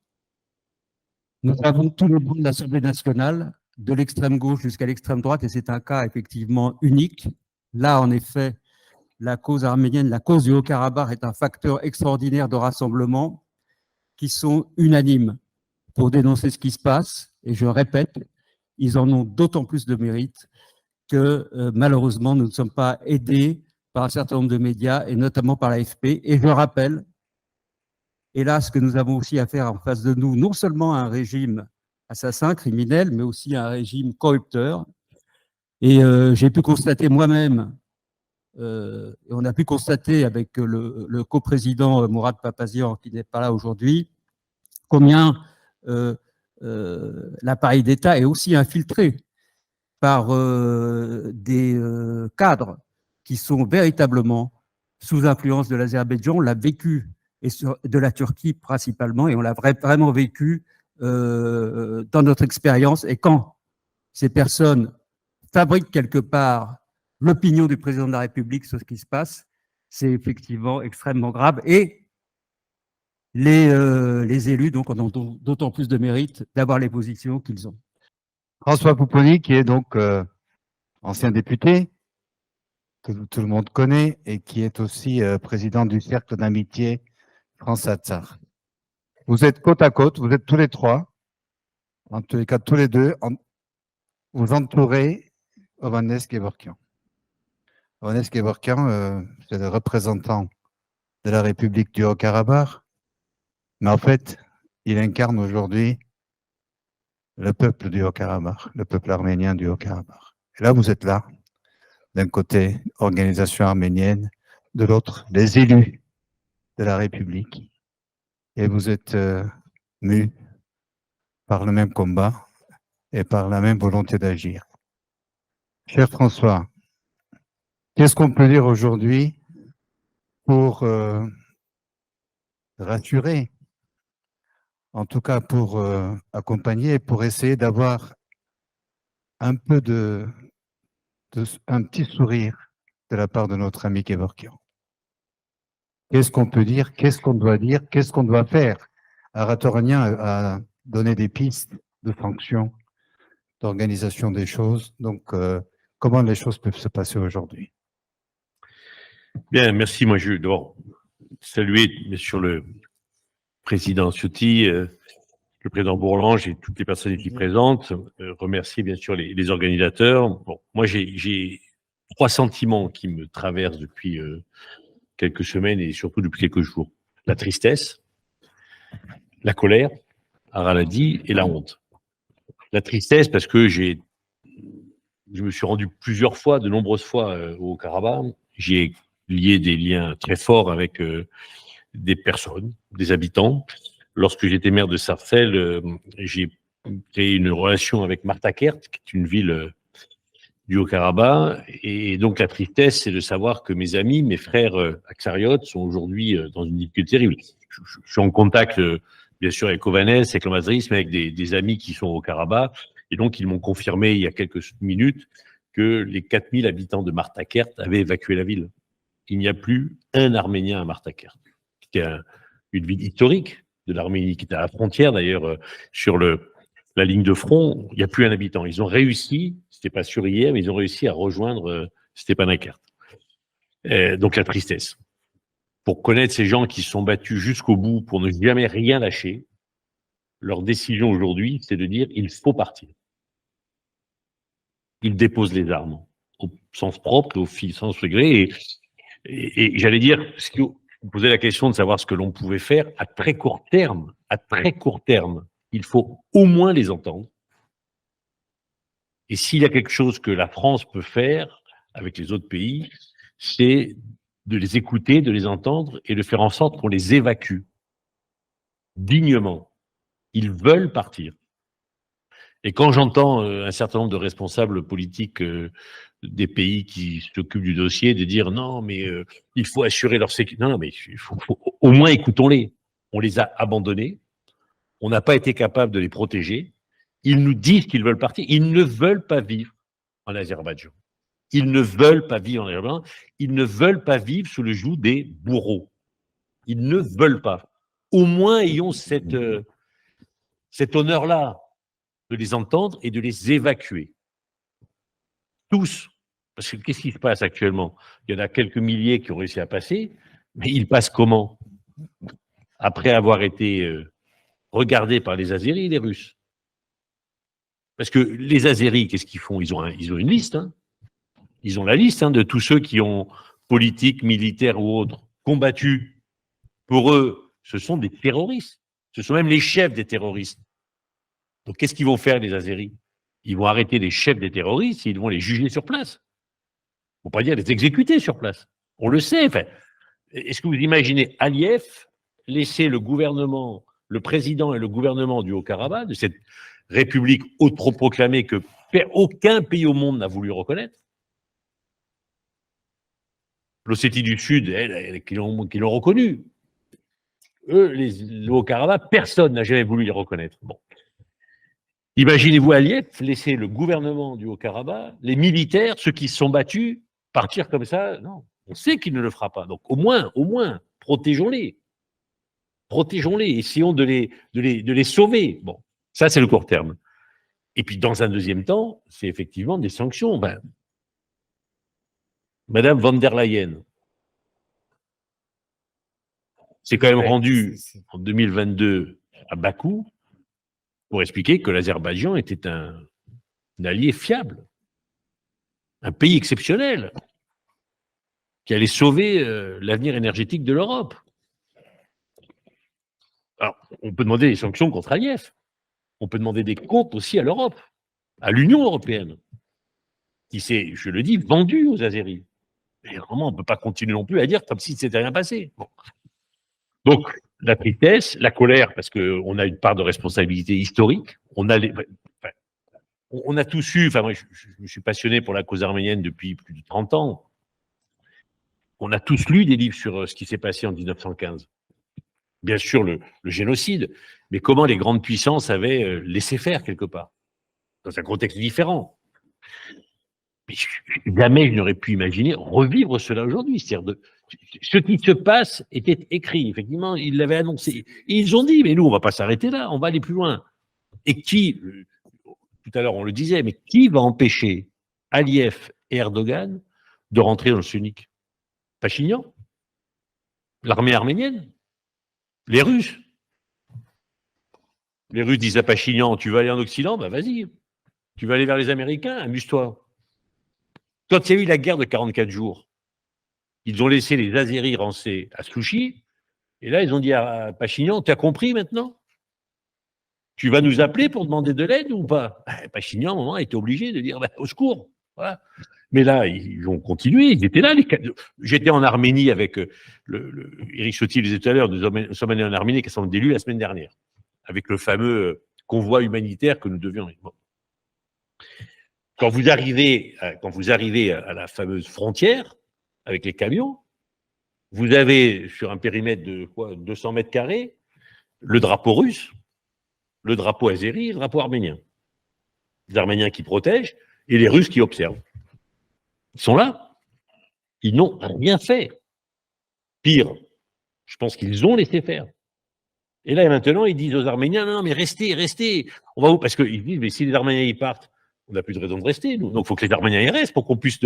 nous avons tous les bouts de l'Assemblée nationale, de l'extrême gauche jusqu'à l'extrême droite, et c'est un cas effectivement unique. Là, en effet, la cause arménienne, la cause du Haut-Karabakh est un facteur extraordinaire de rassemblement qui sont unanimes pour dénoncer ce qui se passe. Et je répète, ils en ont d'autant plus de mérite que malheureusement, nous ne sommes pas aidés par un certain nombre de médias, et notamment par l'AFP. Et je rappelle, hélas, que nous avons aussi affaire en face de nous, non seulement à un régime assassin, criminel, mais aussi à un régime corrupteur. Et j'ai pu constater moi-même, et on a pu constater avec le coprésident Mourad Papazian, qui n'est pas là aujourd'hui, combien l'appareil d'État est aussi infiltré par des cadres qui sont véritablement sous influence de l'Azerbaïdjan. On l'a vécu, et de la Turquie principalement, et on l'a vraiment vécu dans notre expérience. Et quand ces personnes fabriquent quelque part l'opinion du président de la République sur ce qui se passe, c'est effectivement extrêmement grave. Et les élus donc en ont d'autant plus de mérite d'avoir les positions qu'ils ont. François Pupponi, qui est donc ancien député, que tout le monde connaît, et qui est aussi président du cercle d'amitié France-Atsar. Vous êtes côte à côte, vous êtes tous les trois, en tous les cas tous les deux, vous entourez Hovhannes Kevorkian. Hovhannes Kevorkian, c'est le représentant de la République du Haut-Karabakh, mais en fait, il incarne aujourd'hui le peuple du Haut-Karabakh, le peuple arménien du Haut-Karabakh. Et là, vous êtes là, d'un côté, organisation arménienne, de l'autre, les élus de la République. Et vous êtes mus par le même combat et par la même volonté d'agir. Cher François, qu'est-ce qu'on peut dire aujourd'hui pour rassurer, en tout cas pour accompagner, pour essayer d'avoir un peu un petit sourire de la part de notre ami Kevorkian? Qu'est-ce qu'on peut dire? Qu'est-ce qu'on doit dire? Qu'est-ce qu'on doit faire? Aratoranian a donné des pistes de fonction, d'organisation des choses. Donc, comment les choses peuvent se passer aujourd'hui? Bien, merci. Moi, je dois saluer, bien sûr, le président Ciotti, le président Bourlange et toutes les personnes ici présentes. Remercier, bien sûr, les organisateurs. Bon, moi, j'ai 3 sentiments qui me traversent depuis quelques semaines et surtout depuis quelques jours. La tristesse, la colère, Ara l'a dit, et la honte. La tristesse parce que je me suis rendu plusieurs fois, de nombreuses fois au Karabakh. J'ai lié des liens très forts avec des personnes, des habitants. Lorsque j'étais maire de Sarcelles, j'ai créé une relation avec Martakert, qui est une ville du Haut-Karabakh. Et donc, la tristesse, c'est de savoir que mes amis, mes frères aksariotes sont aujourd'hui dans une difficulté terrible. Je suis en contact, bien sûr, avec Hovhannes, avec l'ambassadrice, mais avec des amis qui sont au Karabakh. Et donc, ils m'ont confirmé il y a quelques minutes que les 4000 habitants de Martakert avaient évacué la ville. Il n'y a plus un Arménien à Martakert. C'était une ville historique de l'Arménie, qui était à la frontière, d'ailleurs, sur la ligne de front. Il n'y a plus un habitant. Ils ont réussi, c'était pas sûr hier, mais ils ont réussi à rejoindre Stepanakert. Donc, la tristesse. Pour connaître ces gens qui se sont battus jusqu'au bout pour ne jamais rien lâcher, leur décision aujourd'hui, c'est de dire il faut partir. Ils déposent les armes, au sens propre et au sens figuré. Et j'allais dire, ce vous posez la question de savoir ce que l'on pouvait faire à très court terme. À très court terme, il faut au moins les entendre. Et s'il y a quelque chose que la France peut faire avec les autres pays, c'est de les écouter, de les entendre et de faire en sorte qu'on les évacue dignement. Ils veulent partir. Et quand j'entends un certain nombre de responsables politiques des pays qui s'occupent du dossier de dire non, mais il faut assurer leur sécurité. Non, mais au moins écoutons-les. On les a abandonnés. On n'a pas été capable de les protéger. Ils nous disent qu'ils veulent partir. Ils ne veulent pas vivre en Azerbaïdjan. Ils ne veulent pas vivre en Azerbaïdjan. Ils ne veulent pas vivre sous le joug des bourreaux. Ils ne veulent pas. Au moins ayons cet honneur-là de les entendre et de les évacuer. Tous. Parce que qu'est-ce qui se passe actuellement? Il y en a quelques milliers qui ont réussi à passer, mais ils passent comment? Après avoir été regardés par les Azéris et les Russes. Parce que les Azéris, qu'est-ce qu'ils font? Ils ont une liste. Hein. Ils ont la liste de tous ceux qui ont, politique, militaire ou autre, combattu. Pour eux, ce sont des terroristes. Ce sont même les chefs des terroristes. Donc, qu'est-ce qu'ils vont faire, les Azéris? Ils vont arrêter les chefs des terroristes et ils vont les juger sur place. Il ne faut pas dire les exécuter sur place. On le sait. Enfin, est-ce que vous imaginez Aliyev laisser le gouvernement, le président et le gouvernement du Haut-Karabakh, de cette république autoproclamée que aucun pays au monde n'a voulu reconnaître? L'Ossétie du Sud, qui l'ont reconnu. Eux, le Haut-Karabakh, personne n'a jamais voulu les reconnaître. Bon. Imaginez-vous Aliyev laisser le gouvernement du Haut-Karabakh, les militaires, ceux qui se sont battus, partir comme ça? Non, on sait qu'il ne le fera pas. Donc au moins, protégeons-les. Protégeons-les, essayons de les sauver. Bon, ça c'est le court terme. Et puis dans un deuxième temps, c'est effectivement des sanctions. Madame von der Leyen s'est quand même rendue en 2022 à Bakou pour expliquer que l'Azerbaïdjan était un allié fiable, un pays exceptionnel, qui allait sauver l'avenir énergétique de l'Europe. Alors, on peut demander des sanctions contre Aliyev. On peut demander des comptes aussi à l'Europe, à l'Union européenne, qui s'est, je le dis, vendue aux Azéris. Et vraiment, on ne peut pas continuer non plus à dire comme si ne s'était rien passé. Bon. Donc, la tristesse, la colère, parce qu'on a une part de responsabilité historique. On a tous eu, moi, je me suis passionné pour la cause arménienne depuis plus de 30 ans. On a tous lu des livres sur ce qui s'est passé en 1915. Bien sûr, le génocide, mais comment les grandes puissances avaient laissé faire quelque part, dans un contexte différent. Mais jamais je n'aurais pu imaginer revivre cela aujourd'hui. C'est-à-dire ce qui se passe était écrit, effectivement, ils l'avaient annoncé. Et ils ont dit, mais nous, on ne va pas s'arrêter là, on va aller plus loin. Et qui, tout à l'heure on le disait, mais qui va empêcher Aliyev et Erdogan de rentrer dans le sunnique? Pachinian? L'armée arménienne? Les Russes? Les Russes disent à Pachinian, tu veux aller en Occident? Ben vas-y. Tu vas aller vers les Américains? Amuse-toi. Quand il y a eu la guerre de 44 jours, ils ont laissé les Azéris rancer à Souchi, et là, ils ont dit à Pachinian, tu as compris maintenant? Tu vas nous appeler pour demander de l'aide ou pas? Pachinian, à un moment, était obligé de dire, au secours. Voilà. Mais là, ils ont continué, ils étaient là. J'étais en Arménie avec Éric Ciotti le disait tout à l'heure, nous sommes allés en Arménie avec un certain nombre d'élus la semaine dernière, avec le fameux convoi humanitaire que nous devions. Bon. Quand vous arrivez à la fameuse frontière, avec les camions, vous avez sur un périmètre de 200 mètres carrés, le drapeau russe, le drapeau azéri et le drapeau arménien. Les Arméniens qui protègent et les Russes qui observent. Ils sont là. Ils n'ont rien fait. Pire, je pense qu'ils ont laissé faire. Et là, maintenant, ils disent aux Arméniens, non, mais restez. On va où? Parce qu'ils disent, mais si les Arméniens y partent, on n'a plus de raison de rester, nous. Donc, il faut que les Arméniens y restent pour qu'on puisse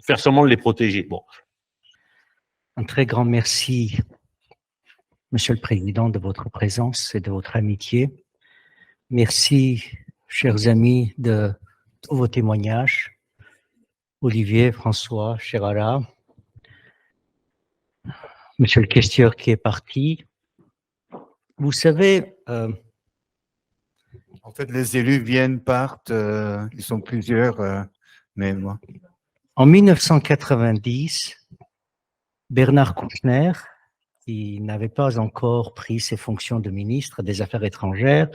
faire seulement de les protéger. Bon. Un très grand merci, Monsieur le Président, de votre présence et de votre amitié. Merci, chers amis, de tous vos témoignages. Olivier, François, Chérara. monsieur le questeur qui est parti. Vous savez, En fait, les élus viennent, partent, ils sont plusieurs, mais moi. en 1990, Bernard Kouchner, qui n'avait pas encore pris ses fonctions de ministre des Affaires étrangères,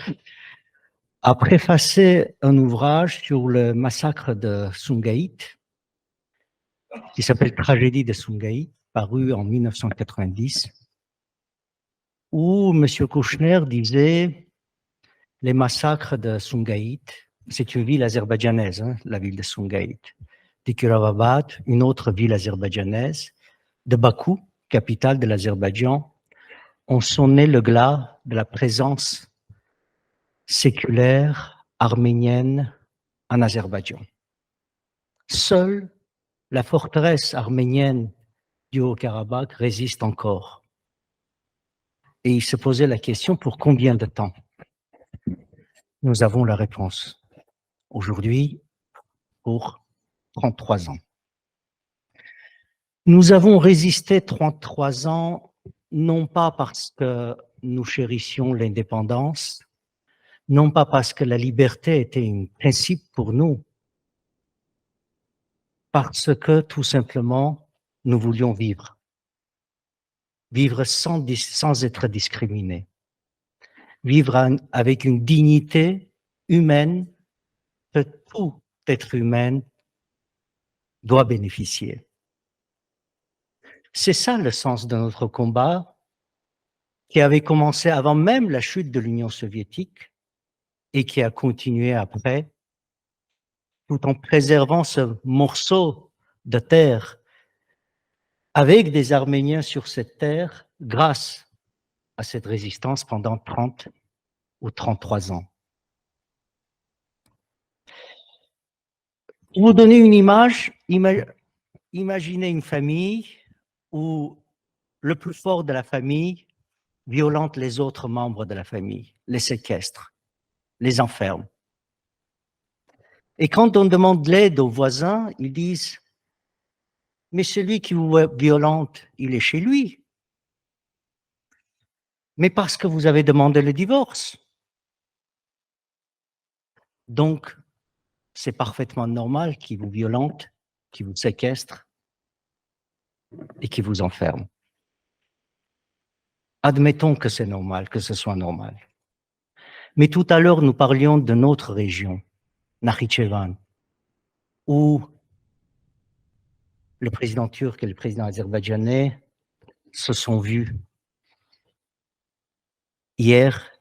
a préfacé un ouvrage sur le massacre de Sumgaït, qui s'appelle Tragédie de Sumgaït, paru en 1990, où M. Kouchner disait les massacres de Sumgaït, c'est une ville azerbaïdjanaise, hein, la ville de Sumgaït, de Kirovabad, une autre ville azerbaïdjanaise, de Bakou, capitale de l'Azerbaïdjan, ont sonné le glas de la présence séculaire arménienne en Azerbaïdjan. Seule la forteresse arménienne du Haut-Karabakh résiste encore. Et il se posait la question pour combien de temps? Nous avons la réponse. Aujourd'hui, pour 33 ans. Nous avons résisté 33 ans, non pas parce que nous chérissions l'indépendance, non pas parce que la liberté était un principe pour nous, parce que tout simplement, nous voulions vivre. Vivre sans être discriminés. Vivre avec une dignité humaine que tout être humain doit bénéficier. C'est ça le sens de notre combat qui avait commencé avant même la chute de l'Union soviétique et qui a continué après, tout en préservant ce morceau de terre avec des Arméniens sur cette terre grâce à cette résistance pendant 30 ou 33 ans. Pour vous donner une image, imaginez une famille où le plus fort de la famille violente les autres membres de la famille, les séquestre, les enferme. Et quand on demande l'aide aux voisins, ils disent « Mais celui qui vous violente, il est chez lui. Mais parce que vous avez demandé le divorce. » Donc, c'est parfaitement normal qu'il vous violente, qu'il vous séquestre et qu'il vous enferme. Admettons que c'est normal, que ce soit normal. Mais tout à l'heure, nous parlions de notre région, Nakhichevan, où le président turc et le président azerbaïdjanais se sont vus hier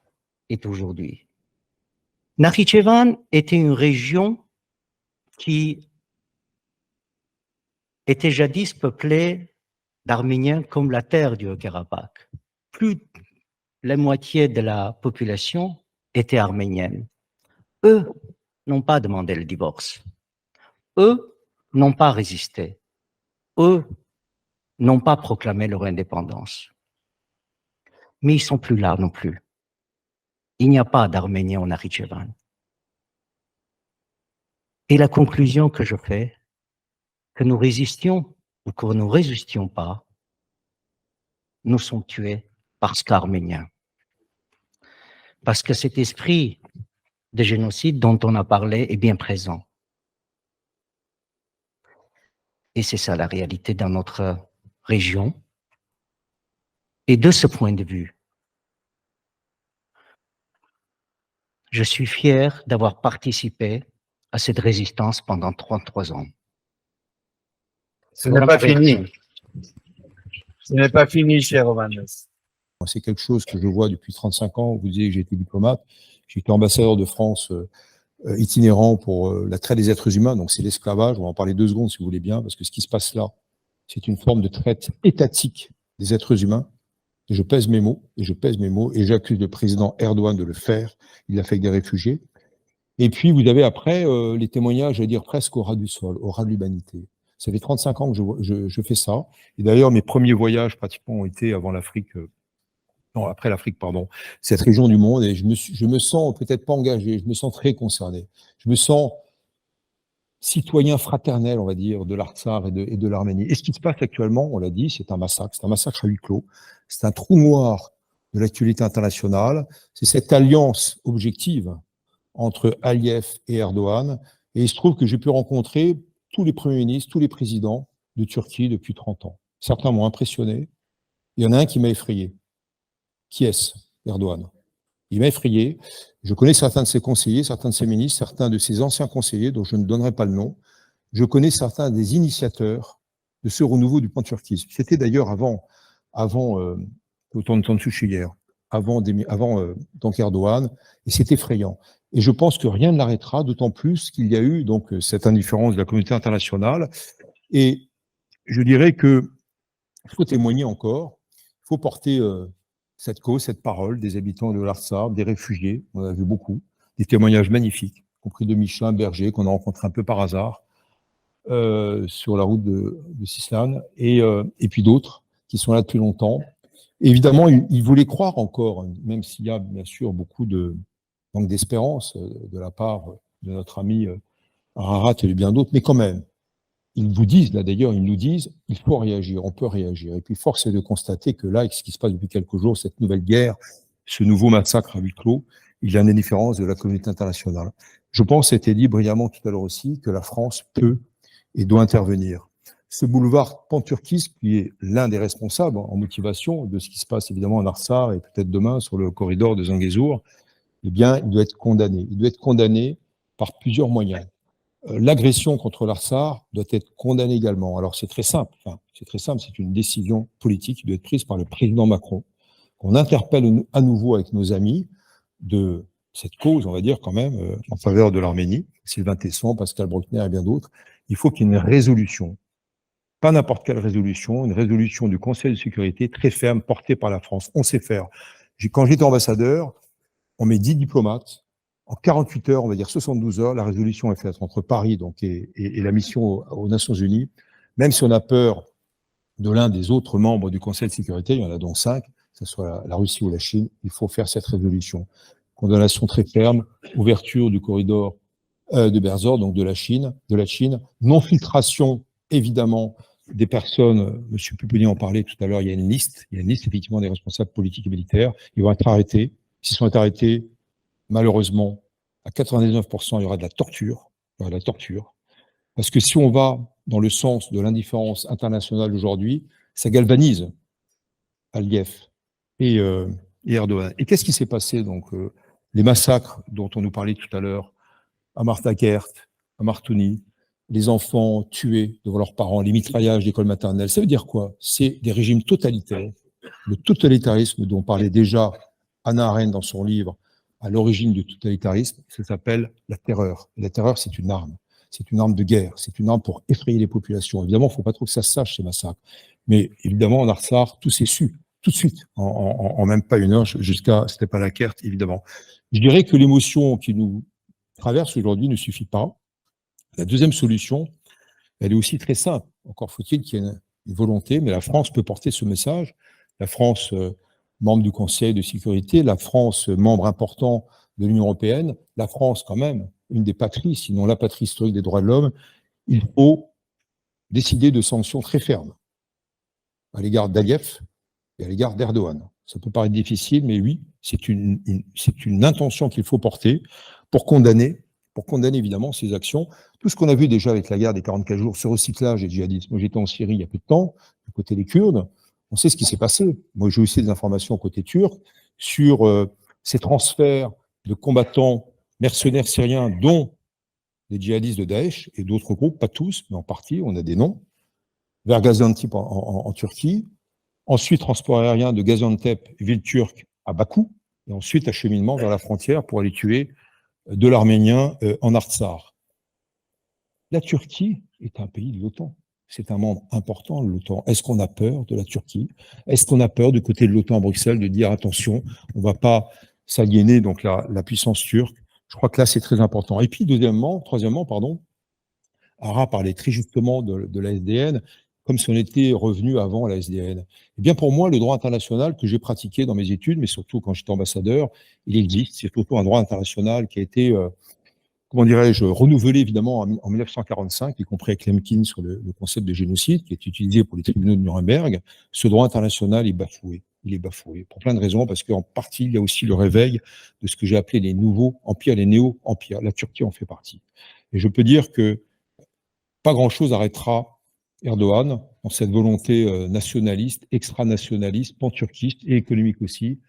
et aujourd'hui. Nakhichevan était une région qui était jadis peuplée d'Arméniens comme la terre du Haut-Karabakh. Plus de la moitié de la population était arménienne. Eux n'ont pas demandé le divorce. Eux n'ont pas résisté. Eux n'ont pas proclamé leur indépendance. Mais ils ne sont plus là non plus. Il n'y a pas d'Arméniens en Nakhichevan. Et la conclusion que je fais, que nous résistions ou que nous ne résistions pas, nous sommes tués parce qu'Arméniens. Parce que cet esprit de génocide dont on a parlé est bien présent. Et c'est ça la réalité dans notre région. Et de ce point de vue, je suis fier d'avoir participé à cette résistance pendant 33 ans. Ce n'est pas fini. Ce n'est pas fini, cher Ovanes. C'est quelque chose que je vois depuis 35 ans. Vous disiez que j'ai été diplomate. J'ai été ambassadeur de France itinérant pour la traite des êtres humains. Donc c'est l'esclavage. On va en parler 2 secondes si vous voulez bien, parce que ce qui se passe là, c'est une forme de traite étatique des êtres humains. Et je pèse mes mots, et j'accuse le président Erdogan de le faire. Il l'a fait avec des réfugiés. Et puis vous avez après les témoignages, j'allais dire presque au ras du sol, au ras de l'humanité. Ça fait 35 ans que je fais ça. Et d'ailleurs, mes premiers voyages pratiquement ont été avant l'Afrique, non, après l'Afrique, pardon, cette région du monde. Et je me sens peut-être pas engagé, je me sens très concerné. Je me sens citoyen fraternel, on va dire, de l'Artsakh et de l'Arménie. Et ce qui se passe actuellement, on l'a dit, c'est un massacre à huis clos, c'est un trou noir de l'actualité internationale, c'est cette alliance objective entre Aliyev et Erdogan, et il se trouve que j'ai pu rencontrer tous les premiers ministres, tous les présidents de Turquie depuis 30 ans. Certains m'ont impressionné, il y en a un qui m'a effrayé. Qui est-ce? Erdogan. Il m'a effrayé. Je connais certains de ses conseillers, certains de ses ministres, certains de ses anciens conseillers, dont je ne donnerai pas le nom. Je connais certains des initiateurs de ce renouveau du pan-turquisme. C'était d'ailleurs avant le temps de Tansu hier, avant donc Erdogan, et c'est effrayant. Et je pense que rien ne l'arrêtera, d'autant plus qu'il y a eu donc cette indifférence de la communauté internationale. Et je dirais que il faut témoigner encore, il faut porter cette cause, cette parole des habitants de l'Artsakh, des réfugiés, on en a vu beaucoup, des témoignages magnifiques, y compris de Michelin Berger, qu'on a rencontré un peu par hasard sur la route de Sislan, et puis d'autres qui sont là depuis longtemps. Et évidemment, ils voulaient croire encore, même s'il y a bien sûr beaucoup de manque d'espérance de la part de notre ami Ararat et de bien d'autres, mais quand même, ils vous disent, là d'ailleurs, ils nous disent, il faut réagir, on peut réagir. Et puis force est de constater que là, avec ce qui se passe depuis quelques jours, cette nouvelle guerre, ce nouveau massacre à huis clos, il y a une indifférence de la communauté internationale. Je pense, c'était dit brillamment tout à l'heure aussi, que la France peut et doit intervenir. Ce boulevard pan-turquisme, qui est l'un des responsables en motivation de ce qui se passe évidemment en Artsakh et peut-être demain sur le corridor de Zangezur, eh bien, il doit être condamné. Il doit être condamné par plusieurs moyens. L'agression contre l'Artsakh doit être condamnée également. Alors c'est très simple, c'est une décision politique qui doit être prise par le président Macron, qu'on interpelle à nouveau avec nos amis de cette cause, on va dire quand même, en faveur de l'Arménie, Sylvain Tesson, Pascal Bruckner et bien d'autres. Il faut qu'il y ait une résolution, pas n'importe quelle résolution, une résolution du Conseil de sécurité très ferme, portée par la France. On sait faire. Quand j'étais ambassadeur, on met 10 diplomates. En 48 heures, on va dire 72 heures, la résolution est faite entre Paris donc, et la mission aux Nations Unies. Même si on a peur de l'un des autres membres du Conseil de sécurité, il y en a donc 5, que ce soit la Russie ou la Chine, il faut faire cette résolution. Condamnation très ferme, ouverture du corridor de Berzor, donc de la Chine, non-filtration, évidemment, des personnes, M. Pupponi en parlait tout à l'heure, il y a une liste effectivement des responsables politiques et militaires, ils vont être arrêtés. S'ils sont arrêtés, malheureusement, à 99%, il y aura de la torture. Parce que si on va dans le sens de l'indifférence internationale aujourd'hui, ça galvanise Aliyev et Erdogan. Et qu'est-ce qui s'est passé donc les massacres dont on nous parlait tout à l'heure, à Martakert, à Martouni, les enfants tués devant leurs parents, les mitraillages d'écoles maternelles, ça veut dire quoi? C'est des régimes totalitaires. Le totalitarisme dont parlait déjà Hannah Arendt dans son livre à l'origine du totalitarisme, ça s'appelle la terreur. Et la terreur, c'est une arme de guerre, c'est une arme pour effrayer les populations. Évidemment, il ne faut pas trop que ça se sache, ces massacres. Mais évidemment, en Artsakh, tout s'est su, tout de suite, en même pas une heure, jusqu'à Stepanakert, évidemment. Je dirais que l'émotion qui nous traverse aujourd'hui ne suffit pas. La deuxième solution, elle est aussi très simple. Encore faut-il qu'il y ait une volonté, mais la France peut porter ce message. La France, membre du Conseil de sécurité, la France, membre important de l'Union européenne, la France quand même, une des patries, sinon la patrie historique des droits de l'homme, il faut décider de sanctions très fermes à l'égard d'Aliyev et à l'égard d'Erdogan. Ça peut paraître difficile, mais oui, c'est une intention qu'il faut porter pour condamner évidemment ces actions. Tout ce qu'on a vu déjà avec la guerre des 44 jours, ce recyclage des djihadistes. Moi, j'étais en Syrie il y a peu de temps, du côté des Kurdes. On sait ce qui s'est passé. Moi, j'ai aussi des informations côté turc sur ces transferts de combattants mercenaires syriens, dont les djihadistes de Daesh et d'autres groupes, pas tous, mais en partie, on a des noms, vers Gaziantep en Turquie. Ensuite, transport aérien de Gaziantep, ville turque, à Bakou. Et ensuite, acheminement vers la frontière pour aller tuer de l'Arménien en Artsakh. La Turquie est un pays de l'OTAN. C'est un membre important de l'OTAN. Est-ce qu'on a peur de la Turquie? Est-ce qu'on a peur du côté de l'OTAN à Bruxelles de dire attention, on ne va pas s'aliéner donc la puissance turque? Je crois que là, c'est très important. Et puis, troisièmement, Ara parlait très justement de la SDN, comme si on était revenu avant la SDN. Eh bien, pour moi, le droit international que j'ai pratiqué dans mes études, mais surtout quand j'étais ambassadeur, il existe. C'est surtout un droit international qui a été comment dirais-je, renouvelé évidemment en 1945, y compris avec Lemkin sur le concept de génocide qui est utilisé pour les tribunaux de Nuremberg, ce droit international est bafoué. Il est bafoué pour plein de raisons, parce qu'en partie, il y a aussi le réveil de ce que j'ai appelé les nouveaux empires, les néo-empires. La Turquie en fait partie. Et je peux dire que pas grand-chose arrêtera Erdogan dans cette volonté nationaliste, extra-nationaliste, pan-turquiste et économique aussi,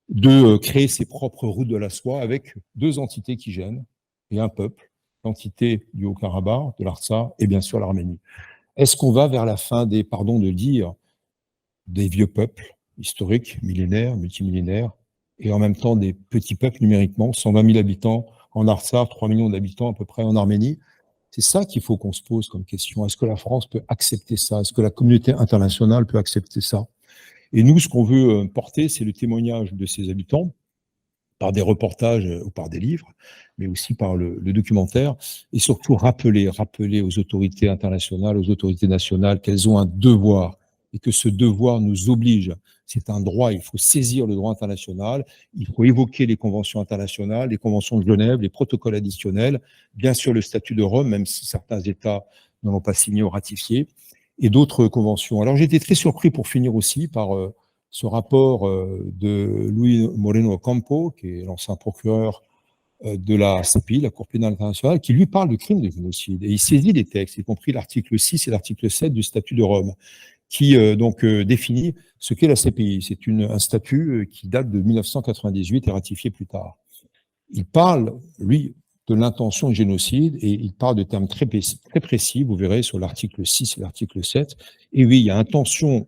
de créer ses propres routes de la soie avec deux entités qui gênent et un peuple, l'entité du Haut-Karabakh, de l'Artsakh et bien sûr l'Arménie. Est-ce qu'on va vers la fin des, pardon de le dire, des vieux peuples historiques, millénaires, multimillénaires, et en même temps des petits peuples numériquement, 120 000 habitants en Artsakh, 3 millions d'habitants à peu près en Arménie? C'est ça qu'il faut qu'on se pose comme question. Est-ce que la France peut accepter ça? Est-ce que la communauté internationale peut accepter ça? Et nous, ce qu'on veut porter, c'est le témoignage de ces habitants, par des reportages ou par des livres, mais aussi par le documentaire, et surtout rappeler aux autorités internationales, aux autorités nationales qu'elles ont un devoir, et que ce devoir nous oblige. C'est un droit, il faut saisir le droit international, il faut évoquer les conventions internationales, les conventions de Genève, les protocoles additionnels, bien sûr le statut de Rome, même si certains États n'en ont pas signé ou ratifié, et d'autres conventions. Alors j'ai été très surpris pour finir aussi par ce rapport de Luis Moreno Ocampo, qui est l'ancien procureur de la CPI, la Cour pénale internationale, qui lui parle de crimes de génocide. Et il saisit les textes, y compris l'article 6 et l'article 7 du statut de Rome, qui définit ce qu'est la CPI. C'est un statut qui date de 1998 et ratifié plus tard. Il parle, lui, de l'intention de génocide, et il parle de termes très précis, vous verrez, sur l'article 6 et l'article 7. Et oui, il y a intention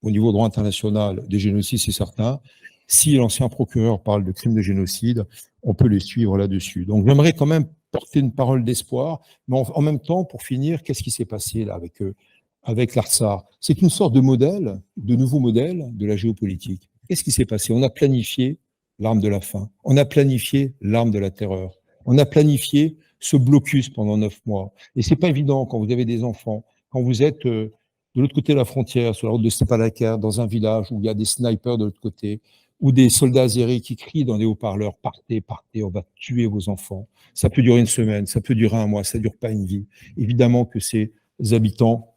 au niveau droit international des génocides, c'est certain. Si l'ancien procureur parle de crimes de génocide, on peut les suivre là-dessus. Donc j'aimerais quand même porter une parole d'espoir, mais en même temps, pour finir, qu'est-ce qui s'est passé là avec l'Artsakh? C'est une sorte de modèle, de nouveau modèle de la géopolitique. Qu'est-ce qui s'est passé? On a planifié l'arme de la faim, on a planifié l'arme de la terreur, on a planifié ce blocus pendant 9 mois. Et c'est pas évident quand vous avez des enfants, quand vous êtes de l'autre côté de la frontière, sur la route de Stepanakert, dans un village où il y a des snipers de l'autre côté, ou des soldats azéris qui crient dans des haut-parleurs, partez, partez, on va tuer vos enfants. Ça peut durer une semaine, ça peut durer un mois, ça ne dure pas une vie. Évidemment que ces habitants,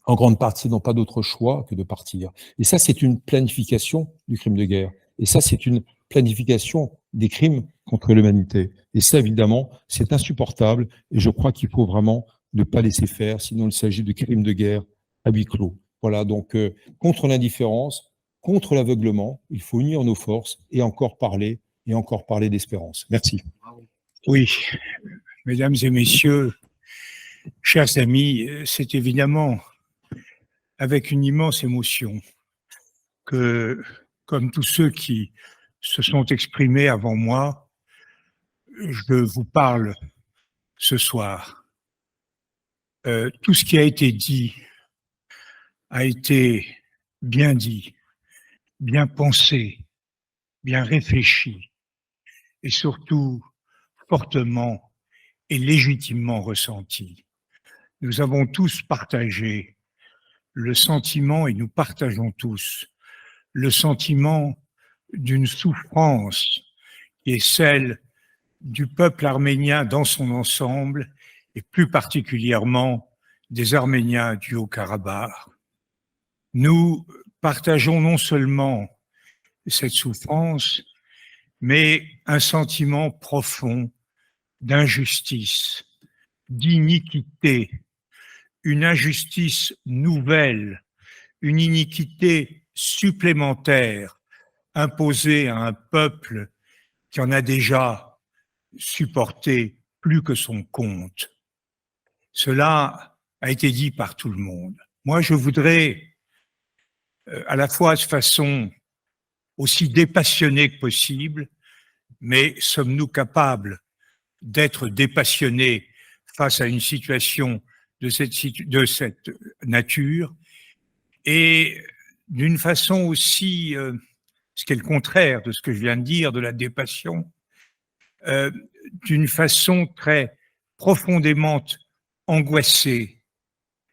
en grande partie, n'ont pas d'autre choix que de partir. Et ça, c'est une planification du crime de guerre. Et ça, c'est une planification des crimes contre l'humanité. Et ça, évidemment, c'est insupportable. Et je crois qu'il faut vraiment ne pas laisser faire, sinon il s'agit de crimes de guerre à huis clos. Voilà, donc contre l'indifférence, contre l'aveuglement, il faut unir nos forces et encore parler d'espérance. Merci. Oui, mesdames et messieurs, chers amis, c'est évidemment avec une immense émotion que, comme tous ceux qui se sont exprimés avant moi, je vous parle ce soir. Tout ce qui a été dit a été bien dit, bien pensé, bien réfléchi et surtout fortement et légitimement ressenti. Nous avons tous partagé le sentiment, et nous partageons tous le sentiment d'une souffrance qui est celle du peuple arménien dans son ensemble et plus particulièrement des Arméniens du Haut-Karabakh. Nous partageons non seulement cette souffrance, mais un sentiment profond d'injustice, d'iniquité, une injustice nouvelle, une iniquité supplémentaire imposée à un peuple qui en a déjà supporté plus que son compte. Cela a été dit par tout le monde. Moi, je voudrais, à la fois de façon aussi dépassionnée que possible, mais sommes-nous capables d'être dépassionnés face à une situation de cette nature, et d'une façon aussi, ce qui est le contraire de ce que je viens de dire, de la dépassion, d'une façon très profondément angoissée,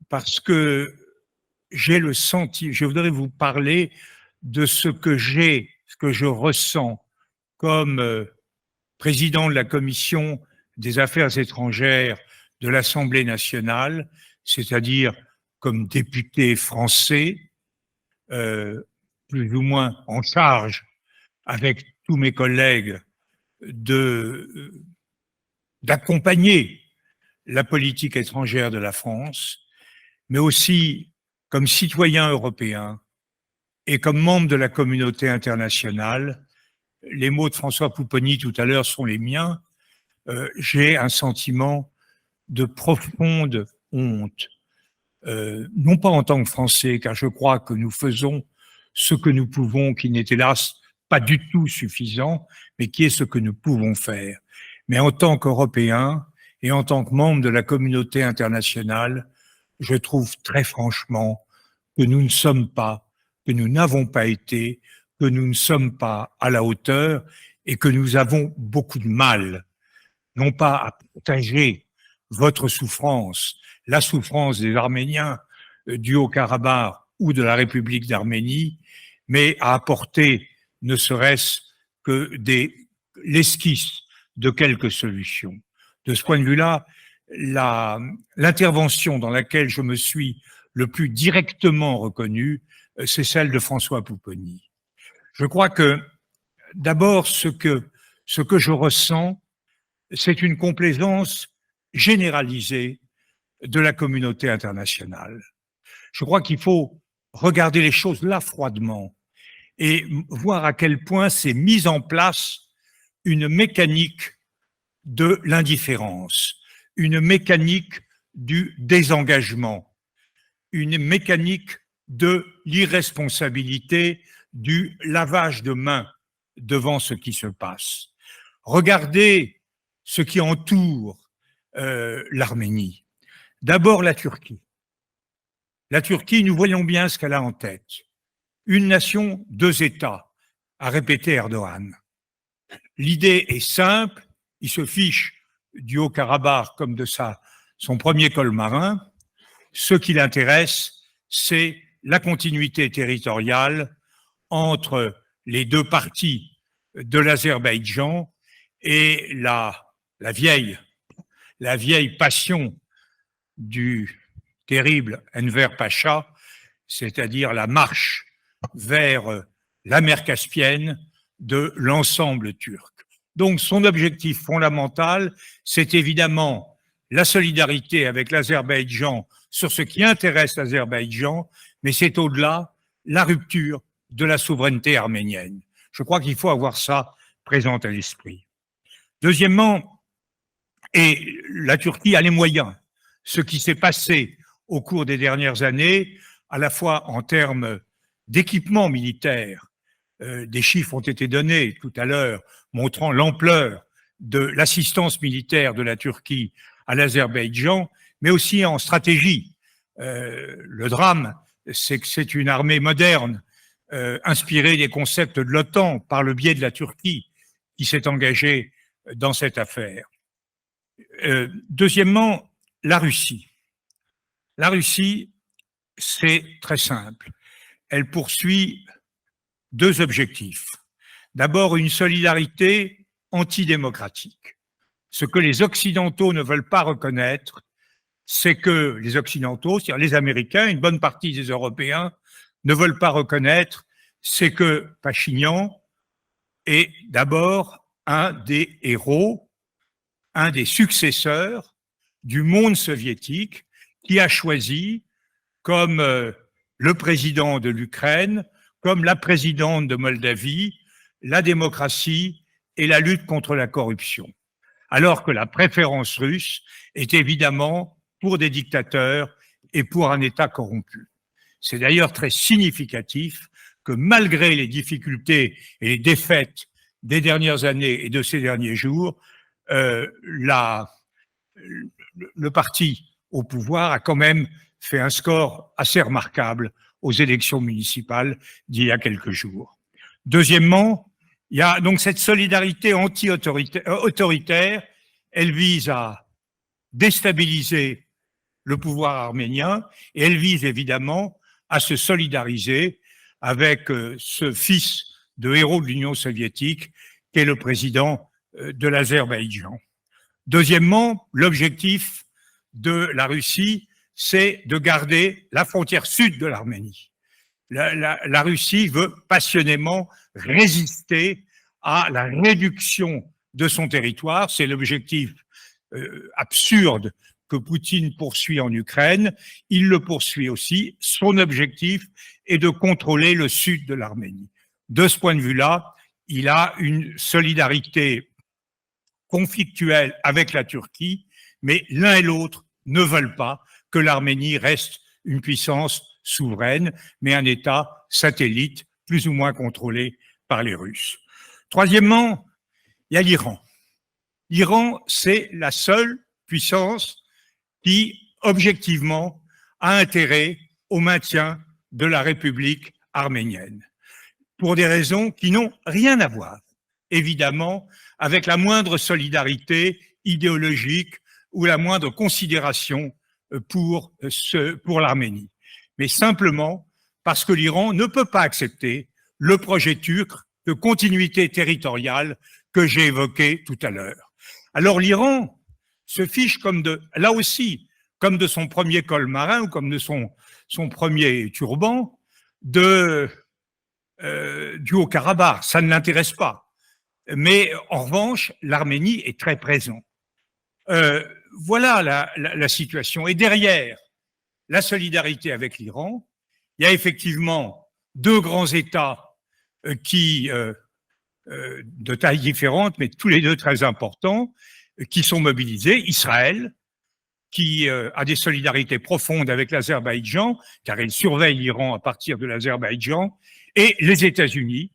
parce que j'ai le sentiment, je voudrais vous parler de ce que je ressens comme président de la commission des Affaires étrangères de l'Assemblée nationale, c'est-à-dire comme député français, plus ou moins en charge avec tous mes collègues d'accompagner la politique étrangère de la France, mais aussi comme citoyen européen et comme membre de la communauté internationale. Les mots de François Pupponi tout à l'heure sont les miens. J'ai un sentiment de profonde honte, non pas en tant que Français, car je crois que nous faisons ce que nous pouvons, qui n'est hélas pas du tout suffisant, mais qui est ce que nous pouvons faire. Mais en tant qu'Européens et en tant que membre de la communauté internationale, je trouve très franchement que nous ne sommes pas, que nous n'avons pas été, que nous ne sommes pas à la hauteur et que nous avons beaucoup de mal, non pas à partager votre souffrance, la souffrance des Arméniens du Haut-Karabakh ou de la République d'Arménie, mais à apporter ne serait-ce que l'esquisse de quelques solutions. De ce point de vue-là, l'intervention dans laquelle je me suis le plus directement reconnu, c'est celle de François Pupponi. Je crois que, d'abord, ce que je ressens, c'est une complaisance généralisée de la communauté internationale. Je crois qu'il faut regarder les choses là froidement et voir à quel point s'est mise en place une mécanique de l'indifférence, une mécanique du désengagement, une mécanique de l'irresponsabilité, du lavage de mains devant ce qui se passe. Regardez ce qui entoure l'Arménie. D'abord la Turquie. La Turquie, nous voyons bien ce qu'elle a en tête. Une nation, deux États, a répété Erdogan. L'idée est simple, il se fiche du Haut-Karabakh comme de son premier col marin. Ce qui l'intéresse, c'est la continuité territoriale entre les deux parties de l'Azerbaïdjan et la vieille passion du terrible Enver Pacha, c'est-à-dire la marche vers la mer Caspienne de l'ensemble turc. Donc son objectif fondamental, c'est évidemment la solidarité avec l'Azerbaïdjan sur ce qui intéresse l'Azerbaïdjan, mais c'est au-delà la rupture de la souveraineté arménienne. Je crois qu'il faut avoir ça présent à l'esprit. Deuxièmement, et la Turquie a les moyens. Ce qui s'est passé au cours des dernières années, à la fois en termes d'équipement militaire, des chiffres ont été donnés tout à l'heure montrant l'ampleur de l'assistance militaire de la Turquie à l'Azerbaïdjan, mais aussi en stratégie. Le drame, c'est que c'est une armée moderne, inspirée des concepts de l'OTAN par le biais de la Turquie, qui s'est engagée dans cette affaire. Deuxièmement, la Russie. La Russie, c'est très simple. Elle poursuit deux objectifs. D'abord, une solidarité antidémocratique. Ce que les Occidentaux ne veulent pas reconnaître, c'est que les Occidentaux, c'est-à-dire les Américains, une bonne partie des Européens, ne veulent pas reconnaître, c'est que Pachinian est d'abord un des héros, un des successeurs du monde soviétique qui a choisi comme le président de l'Ukraine, comme la présidente de Moldavie, la démocratie et la lutte contre la corruption. Alors que la préférence russe est évidemment pour des dictateurs et pour un État corrompu. C'est d'ailleurs très significatif que malgré les difficultés et les défaites des dernières années et de ces derniers jours, le parti au pouvoir a quand même fait un score assez remarquable aux élections municipales d'il y a quelques jours. Deuxièmement, il y a donc cette solidarité anti-autoritaire, elle vise à déstabiliser le pouvoir arménien et elle vise évidemment à se solidariser avec ce fils de héros de l'Union soviétique qu'est le président de l'Azerbaïdjan. Deuxièmement, l'objectif de la Russie, c'est de garder la frontière sud de l'Arménie. La Russie veut passionnément résister à la réduction de son territoire. C'est l'objectif absurde que Poutine poursuit en Ukraine. Il le poursuit aussi. Son objectif est de contrôler le sud de l'Arménie. De ce point de vue-là, il a une solidarité conflictuelle avec la Turquie, mais l'un et l'autre ne veulent pas que l'Arménie reste une puissance souveraine, mais un État satellite plus ou moins contrôlé par les Russes. Troisièmement, il y a l'Iran. L'Iran, c'est la seule puissance qui, objectivement, a intérêt au maintien de la République arménienne, pour des raisons qui n'ont rien à voir, évidemment, avec la moindre solidarité idéologique ou la moindre considération pour l'Arménie, mais simplement parce que l'Iran ne peut pas accepter le projet turc de continuité territoriale que j'ai évoqué tout à l'heure. Alors l'Iran se fiche là aussi, comme de son premier col marin ou comme de son premier turban, du Haut-Karabakh. Ça ne l'intéresse pas. Mais en revanche, l'Arménie est très présente. Voilà la situation. Et derrière la solidarité avec l'Iran, il y a effectivement deux grands États de taille différente, mais tous les deux très importants, qui sont mobilisés. Israël, qui a des solidarités profondes avec l'Azerbaïdjan, car il surveille l'Iran à partir de l'Azerbaïdjan, et les États-Unis,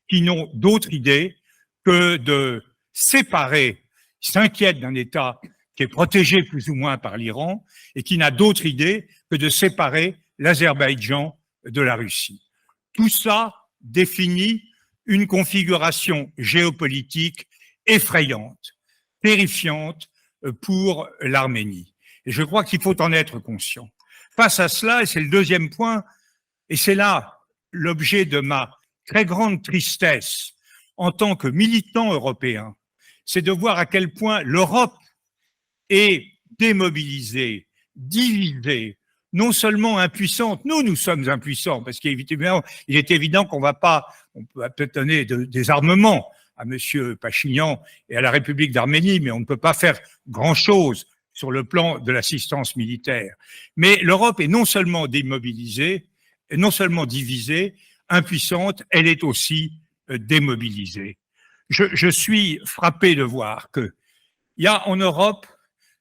qui n'ont d'autre idée que de séparer, s'inquiètent d'un État qui est protégé plus ou moins par l'Iran, et qui n'a d'autre idée que de séparer l'Azerbaïdjan de la Russie. Tout ça définit une configuration géopolitique effrayante, terrifiante pour l'Arménie. Et je crois qu'il faut en être conscient. Face à cela, et c'est le deuxième point, et c'est là l'objet de ma très grande tristesse en tant que militant européen, c'est de voir à quel point l'Europe est démobilisée, divisée, non seulement impuissante, nous sommes impuissants, parce qu'il est évident qu'on on peut peut-être donner des armements à M. Pachinian et à la République d'Arménie, mais on ne peut pas faire grand-chose sur le plan de l'assistance militaire. Mais l'Europe est non seulement démobilisée, non seulement divisée, impuissante, elle est aussi démobilisée. Je suis frappé de voir qu'il y a en Europe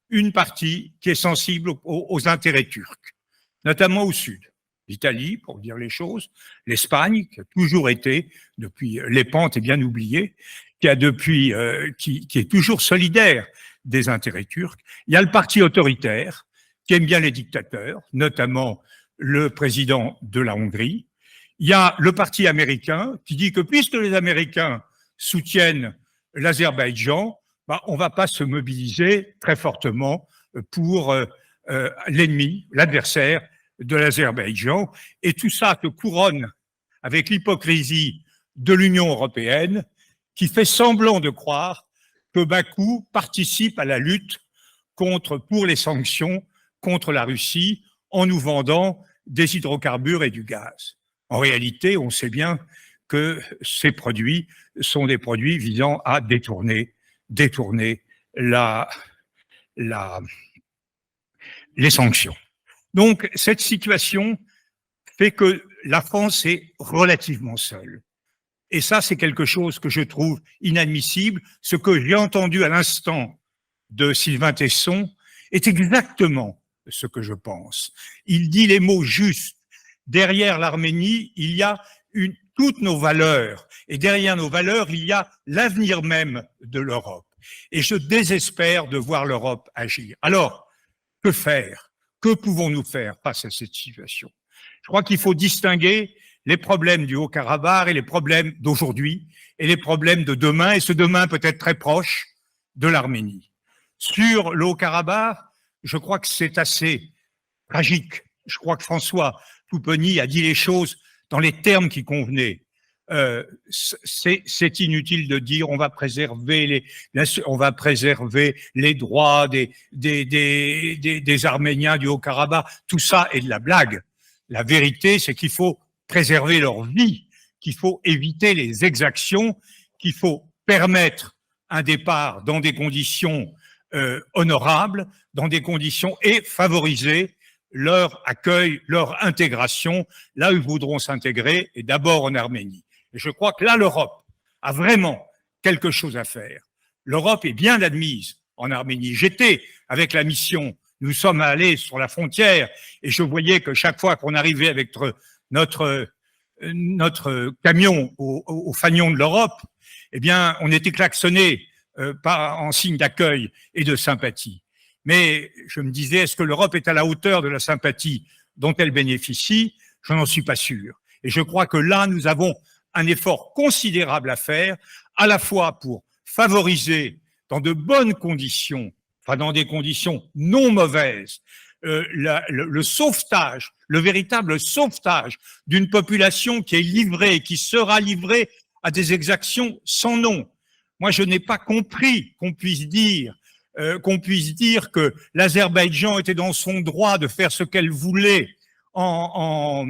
une partie qui est sensible aux intérêts turcs, notamment au sud. L'Italie, pour dire les choses, l'Espagne, qui a toujours été, depuis les pentes est bien oublié, qui est toujours solidaire des intérêts turcs. Il y a le parti autoritaire, qui aime bien les dictateurs, notamment le président de la Hongrie. Il y a le parti américain, qui dit que puisque les Américains soutiennent l'Azerbaïdjan, on ne va pas se mobiliser très fortement pour l'ennemi, l'adversaire de l'Azerbaïdjan. Et tout ça se couronne avec l'hypocrisie de l'Union européenne qui fait semblant de croire que Bakou participe à la lutte pour les sanctions contre la Russie en nous vendant des hydrocarbures et du gaz. En réalité, on sait bien que ces produits sont des produits visant à détourner les sanctions. Donc, cette situation fait que la France est relativement seule. Et ça, c'est quelque chose que je trouve inadmissible. Ce que j'ai entendu à l'instant de Sylvain Tesson est exactement ce que je pense. Il dit les mots justes. Derrière l'Arménie, il y a toutes nos valeurs. Et derrière nos valeurs, il y a l'avenir même de l'Europe. Et je désespère de voir l'Europe agir. Alors, que faire? Que pouvons-nous faire face à cette situation? Je crois qu'il faut distinguer les problèmes du Haut-Karabakh et les problèmes d'aujourd'hui et les problèmes de demain, et ce demain peut être très proche de l'Arménie. Sur le Haut-Karabakh, je crois que c'est assez tragique. Je crois que François Pupponi a dit les choses dans les termes qui convenaient. c'est inutile de dire on va préserver les droits des Arméniens du Haut-Karabakh. Tout ça est de la blague. La vérité, c'est qu'il faut préserver leur vie, qu'il faut éviter les exactions, qu'il faut permettre un départ dans des conditions honorables, dans des conditions et favoriser leur accueil, leur intégration, là où ils voudront s'intégrer, et d'abord en Arménie. Et je crois que là, l'Europe a vraiment quelque chose à faire. L'Europe est bien admise en Arménie. J'étais avec la mission, nous sommes allés sur la frontière et je voyais que chaque fois qu'on arrivait avec notre camion au fanion de l'Europe, eh bien, on était klaxonné en signe d'accueil et de sympathie. Mais je me disais, est-ce que l'Europe est à la hauteur de la sympathie dont elle bénéficie? Je n'en suis pas sûr. Et je crois que là, nous avons un effort considérable à faire, à la fois pour favoriser dans de bonnes conditions, enfin dans des conditions non mauvaises, le sauvetage, le véritable sauvetage d'une population qui est livrée, qui sera livrée à des exactions sans nom. Moi, je n'ai pas compris qu'on puisse dire que l'Azerbaïdjan était dans son droit de faire ce qu'elle voulait au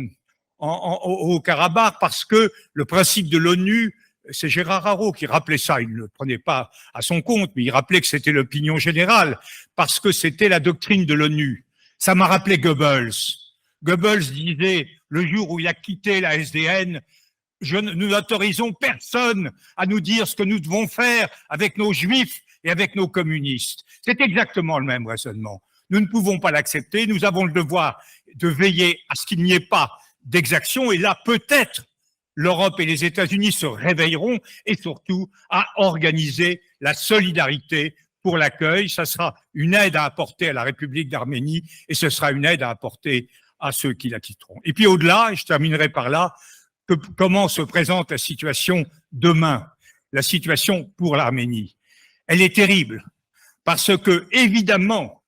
Karabakh, parce que le principe de l'ONU, c'est Gérard Haro qui rappelait ça, il ne le prenait pas à son compte, mais il rappelait que c'était l'opinion générale, parce que c'était la doctrine de l'ONU. Ça m'a rappelé Goebbels. Goebbels disait, le jour où il a quitté la SDN, nous n'autorisons personne à nous dire ce que nous devons faire avec nos juifs et avec nos communistes. C'est exactement le même raisonnement. Nous ne pouvons pas l'accepter, nous avons le devoir de veiller à ce qu'il n'y ait pas d'exaction, et là, peut-être, l'Europe et les États-Unis se réveilleront, et surtout à organiser la solidarité pour l'accueil. Ça sera une aide à apporter à la République d'Arménie, et ce sera une aide à apporter à ceux qui la quitteront. Et puis au-delà, et je terminerai par là, comment se présente la situation demain, la situation pour l'Arménie. Elle est terrible, parce que, évidemment,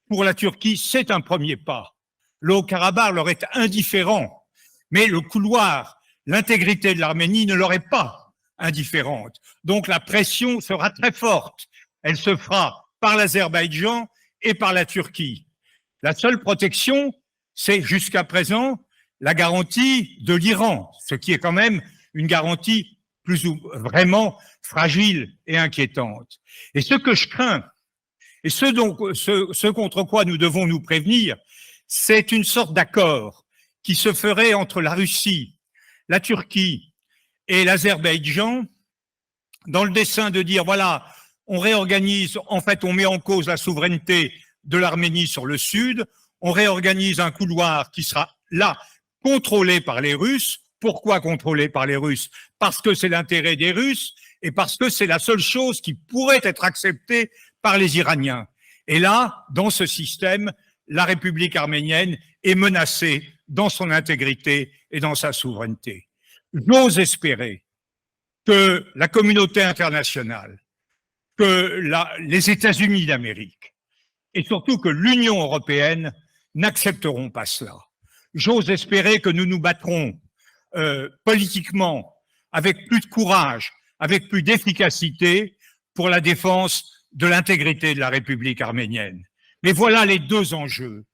pour la Turquie, c'est un premier pas. Le Haut-Karabakh leur est indifférent, mais le couloir, l'intégrité de l'Arménie ne leur est pas indifférente. Donc la pression sera très forte. Elle se fera par l'Azerbaïdjan et par la Turquie. La seule protection, c'est jusqu'à présent la garantie de l'Iran, ce qui est quand même une garantie plus ou vraiment fragile et inquiétante. Et ce que je crains, et ce contre quoi nous devons nous prévenir, c'est une sorte d'accord qui se ferait entre la Russie, la Turquie et l'Azerbaïdjan, dans le dessein de dire, voilà, on réorganise, en fait, on met en cause la souveraineté de l'Arménie sur le sud, on réorganise un couloir qui sera là, contrôlé par les Russes. Pourquoi contrôlé par les Russes? Parce que c'est l'intérêt des Russes et parce que c'est la seule chose qui pourrait être acceptée par les Iraniens. Et là, dans ce système, la République arménienne est menacée dans son intégrité et dans sa souveraineté. J'ose espérer que la communauté internationale, que les États-Unis d'Amérique et surtout que l'Union européenne n'accepteront pas cela. J'ose espérer que nous nous battrons politiquement avec plus de courage, avec plus d'efficacité pour la défense de l'intégrité de la République arménienne. Mais voilà les deux enjeux.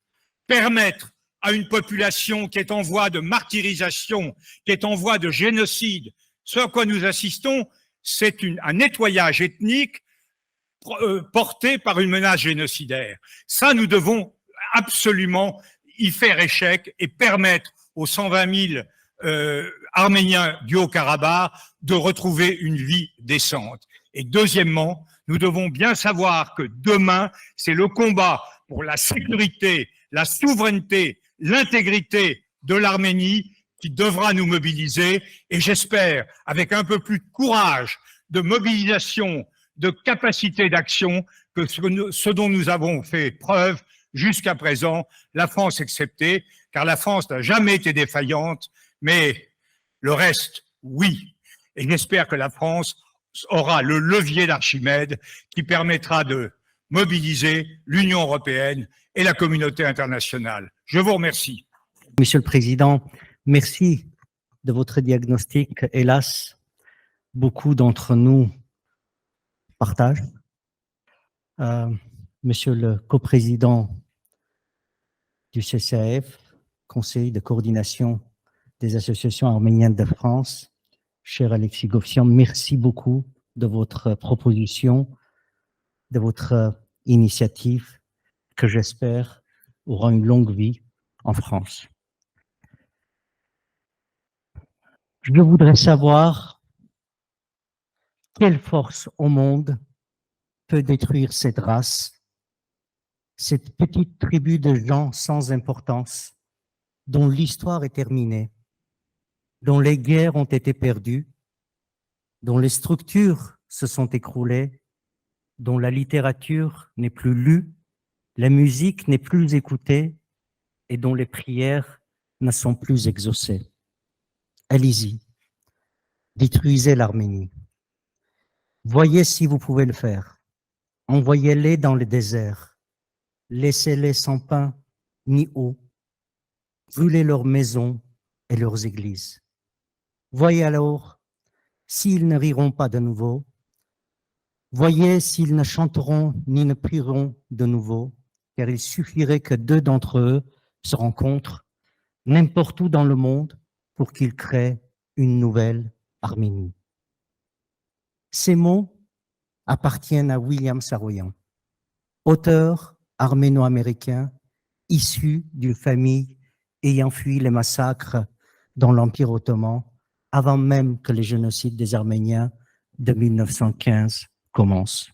Permettre à une population qui est en voie de martyrisation, qui est en voie de génocide, ce à quoi nous assistons, c'est un nettoyage ethnique porté par une menace génocidaire. Ça, nous devons absolument y faire échec et permettre aux 120 000 Arméniens du Haut-Karabakh de retrouver une vie décente. Et deuxièmement, nous devons bien savoir que demain, c'est le combat pour la sécurité, la souveraineté, l'intégrité de l'Arménie qui devra nous mobiliser. Et j'espère, avec un peu plus de courage, de mobilisation, de capacité d'action, que ce dont nous avons fait preuve jusqu'à présent, la France exceptée, car la France n'a jamais été défaillante, mais le reste, oui. Et j'espère que la France aura le levier d'Archimède qui permettra de mobiliser l'Union européenne et la communauté internationale. Je vous remercie. Monsieur le Président, merci de votre diagnostic, hélas, beaucoup d'entre nous partagent. Monsieur le coprésident du CCAF, Conseil de coordination des associations arméniennes de France, cher Alexis Govsian, merci beaucoup de votre proposition, de votre initiative que j'espère aura une longue vie en France. Je voudrais savoir quelle force au monde peut détruire cette race, cette petite tribu de gens sans importance, dont l'histoire est terminée, dont les guerres ont été perdues, dont les structures se sont écroulées, dont la littérature n'est plus lue, la musique n'est plus écoutée et dont les prières ne sont plus exaucées. Allez-y, détruisez l'Arménie. Voyez si vous pouvez le faire. Envoyez-les dans le désert. Laissez-les sans pain ni eau. Brûlez leurs maisons et leurs églises. Voyez alors s'ils ne riront pas de nouveau. Voyez s'ils ne chanteront ni ne prieront de nouveau, car il suffirait que 2 d'entre eux se rencontrent n'importe où dans le monde pour qu'ils créent une nouvelle Arménie. Ces mots appartiennent à William Saroyan, auteur arméno-américain issu d'une famille ayant fui les massacres dans l'Empire ottoman avant même que les génocides des Arméniens de 1915 commencent.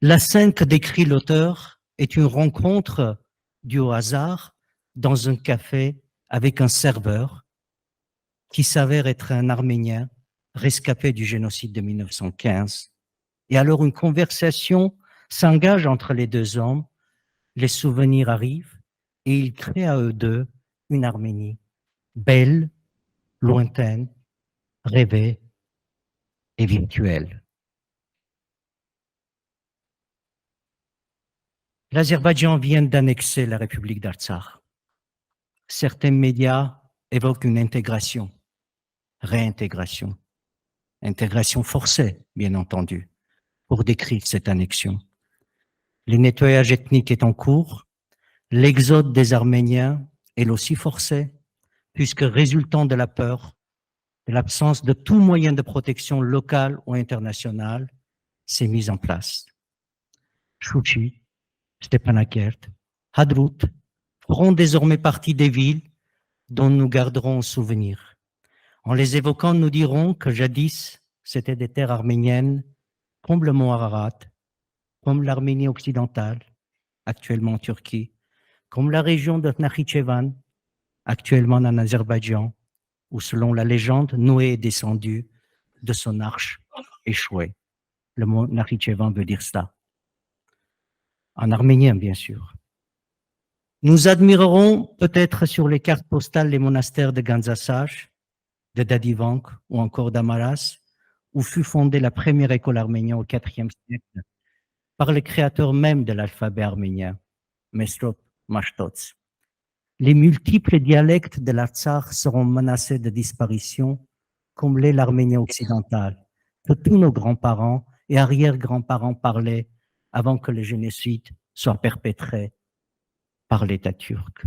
La scène que décrit l'auteur est une rencontre due au hasard dans un café avec un serveur qui s'avère être un Arménien rescapé du génocide de 1915. Et alors une conversation s'engage entre les 2 hommes, les souvenirs arrivent et ils créent à eux 2 une Arménie belle, lointaine, rêvée et virtuelle. L'Azerbaïdjan vient d'annexer la République d'Artsakh. Certains médias évoquent une intégration, réintégration, intégration forcée, bien entendu, pour décrire cette annexion. Le nettoyage ethnique est en cours, l'exode des Arméniens est aussi forcé, puisque résultant de la peur, de l'absence de tout moyen de protection local ou international, s'est mis en place. Chouchi, Stepanakert, Hadrut feront désormais partie des villes dont nous garderons un souvenir. En les évoquant, nous dirons que jadis, c'étaient des terres arméniennes comme le mont Ararat, comme l'Arménie occidentale, actuellement en Turquie, comme la région de Nakhichevan, actuellement en Azerbaïdjan, où selon la légende, Noé est descendu de son arche échouée. Le mot Nakhichevan veut dire ça. En arménien, bien sûr. Nous admirerons peut-être sur les cartes postales les monastères de Gandzasaj, de Dadivank ou encore d'Amaras, où fut fondée la première école arménienne au IVe siècle par le créateur même de l'alphabet arménien, Mesrop Mashtots. Les multiples dialectes de l'Artsakh seront menacés de disparition, comme l'est l'arménien occidental, que tous nos grands-parents et arrière-grands-parents parlaient avant que le génocide soit perpétré par l'État turc.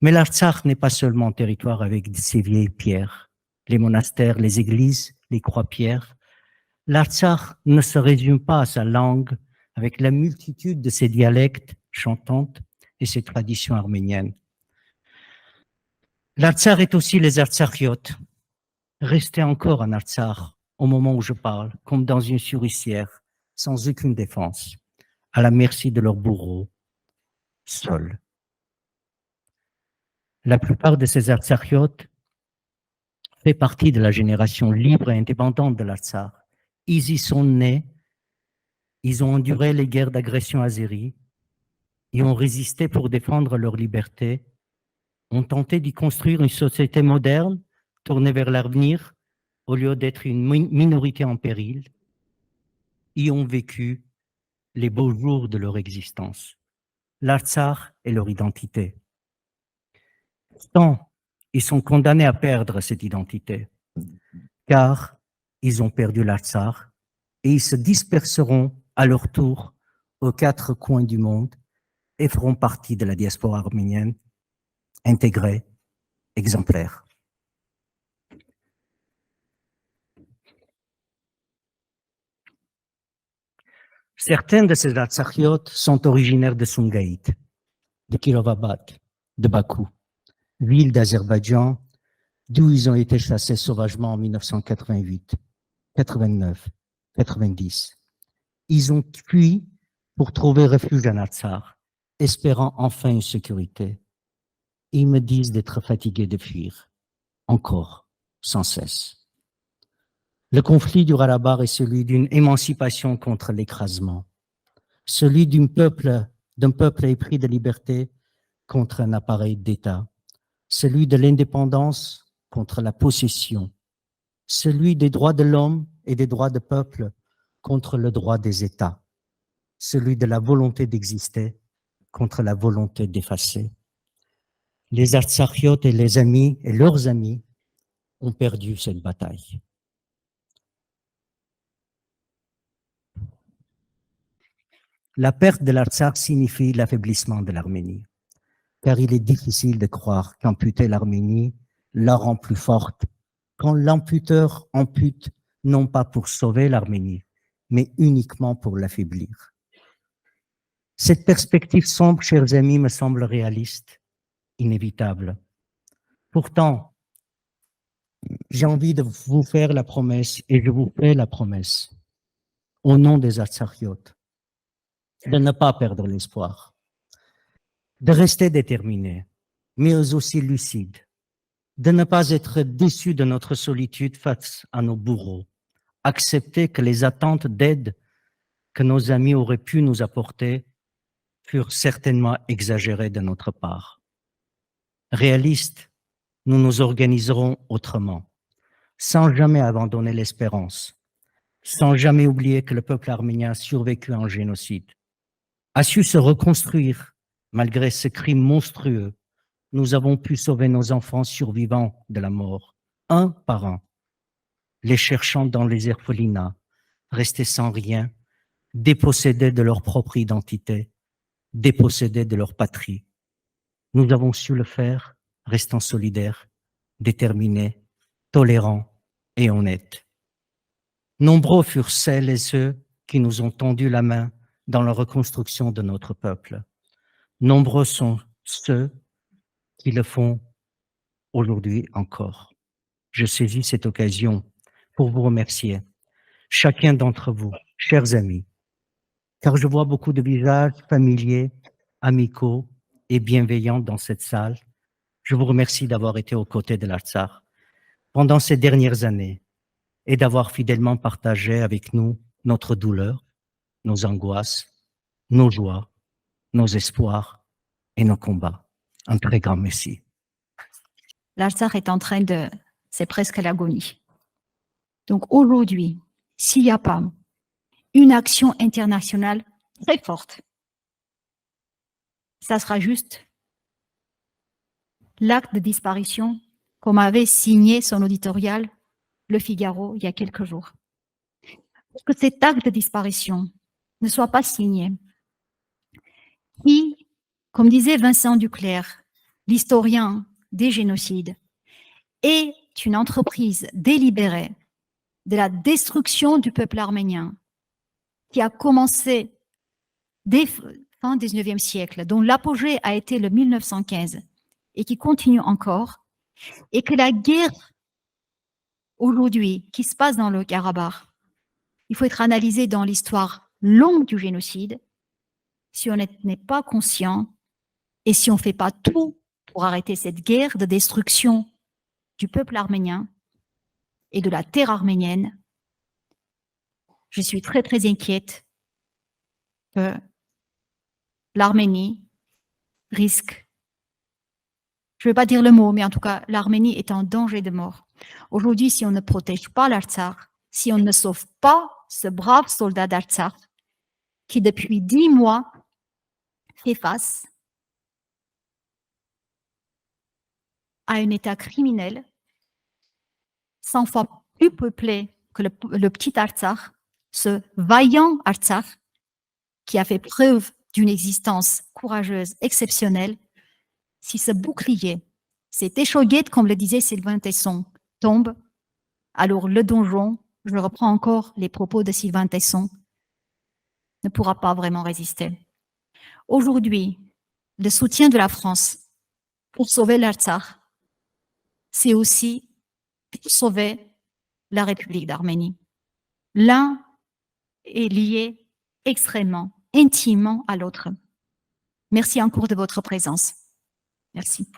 Mais l'Artsakh n'est pas seulement un territoire avec ses vieilles pierres, les monastères, les églises, les croix-pierres. L'Artsakh ne se résume pas à sa langue, avec la multitude de ses dialectes chantantes et ses traditions arméniennes. L'Artsakh est aussi les Artsakiotes, restés encore en Artsakh au moment où je parle, comme dans une souricière, sans aucune défense, à la merci de leurs bourreaux, seuls. La plupart de ces Artsakiotes fait partie de la génération libre et indépendante de l'Artsakh. Ils y sont nés, ils ont enduré les guerres d'agression azérie, ils ont résisté pour défendre leur liberté, ont tenté d'y construire une société moderne, tournée vers l'avenir, au lieu d'être une minorité en péril, y ont vécu les beaux jours de leur existence. L'Artsakh est leur identité. Tant Ils sont condamnés à perdre cette identité, car ils ont perdu l'Artsakh et ils se disperseront à leur tour aux 4 coins du monde et feront partie de la diaspora arménienne intégrée, exemplaire. Certains de ces Artsakhiot sont originaires de Sumgait, de Kirovabad, de Bakou, ville d'Azerbaïdjan, d'où ils ont été chassés sauvagement en 1988, 89, 90. Ils ont fui pour trouver refuge en Artsakh, espérant enfin une sécurité. Ils me disent d'être fatigués de fuir, encore, sans cesse. Le conflit du Karabakh est celui d'une émancipation contre l'écrasement, celui d'un peuple épris de liberté contre un appareil d'État, celui de l'indépendance contre la possession, celui des droits de l'homme et des droits de peuple contre le droit des États, celui de la volonté d'exister contre la volonté d'effacer. Les Artsakhiot et les amis et leurs amis ont perdu cette bataille. La perte de l'Artsakh signifie l'affaiblissement de l'Arménie, car il est difficile de croire qu'amputer l'Arménie la rend plus forte, quand l'amputeur ampute non pas pour sauver l'Arménie, mais uniquement pour l'affaiblir. Cette perspective sombre, chers amis, me semble réaliste, inévitable. Pourtant, j'ai envie de vous faire la promesse, et je vous fais la promesse, au nom des Artsakhiot, de ne pas perdre l'espoir, de rester déterminés, mais aussi lucides, de ne pas être déçus de notre solitude face à nos bourreaux, accepter que les attentes d'aide que nos amis auraient pu nous apporter furent certainement exagérées de notre part. Réalistes, nous nous organiserons autrement, sans jamais abandonner l'espérance, sans jamais oublier que le peuple arménien a survécu à un génocide, a su se reconstruire malgré ce crime monstrueux. Nous avons pu sauver nos enfants survivants de la mort, un par un, les cherchant dans les orphelinats, restés sans rien, dépossédés de leur propre identité, dépossédés de leur patrie. Nous avons su le faire, restant solidaires, déterminés, tolérants et honnêtes. Nombreux furent celles et ceux qui nous ont tendu la main dans la reconstruction de notre peuple. Nombreux sont ceux qui le font aujourd'hui encore. Je saisis cette occasion pour vous remercier, chacun d'entre vous, chers amis, car je vois beaucoup de visages familiers, amicaux et bienveillants dans cette salle. Je vous remercie d'avoir été aux côtés de l'Artsakh pendant ces dernières années et d'avoir fidèlement partagé avec nous notre douleur, nos angoisses, nos joies, nos espoirs et nos combats. Un très grand merci. L'Artsakh est en train de... C'est presque l'agonie. Donc aujourd'hui, s'il n'y a pas une action internationale très forte, ça sera juste l'acte de disparition comme avait signé son éditorial Le Figaro il y a quelques jours. Pour que cet acte de disparition ne soit pas signé, qui, comme disait Vincent Duclerc, l'historien des génocides, est une entreprise délibérée de la destruction du peuple arménien qui a commencé dès fin 19e siècle, dont l'apogée a été le 1915 et qui continue encore, et que la guerre aujourd'hui qui se passe dans le Karabakh, il faut être analysé dans l'histoire longue du génocide. Si on n'est pas conscient et si on ne fait pas tout pour arrêter cette guerre de destruction du peuple arménien et de la terre arménienne, je suis très très inquiète que l'Arménie risque, je ne vais pas dire le mot, mais en tout cas, l'Arménie est en danger de mort. Aujourd'hui, si on ne protège pas l'Artsakh, si on ne sauve pas ce brave soldat d'Artsakh qui depuis 10 mois fait face à un État criminel, 100 fois plus peuplé que le petit Artsakh, ce vaillant Artsakh qui a fait preuve d'une existence courageuse, exceptionnelle. Si ce bouclier, cet échauguette, comme le disait Sylvain Tesson, tombe, alors le donjon, je reprends encore les propos de Sylvain Tesson, ne pourra pas vraiment résister. Aujourd'hui, le soutien de la France pour sauver l'Artsakh, c'est aussi pour sauver la République d'Arménie. L'un est lié extrêmement, intimement à l'autre. Merci encore de votre présence. Merci.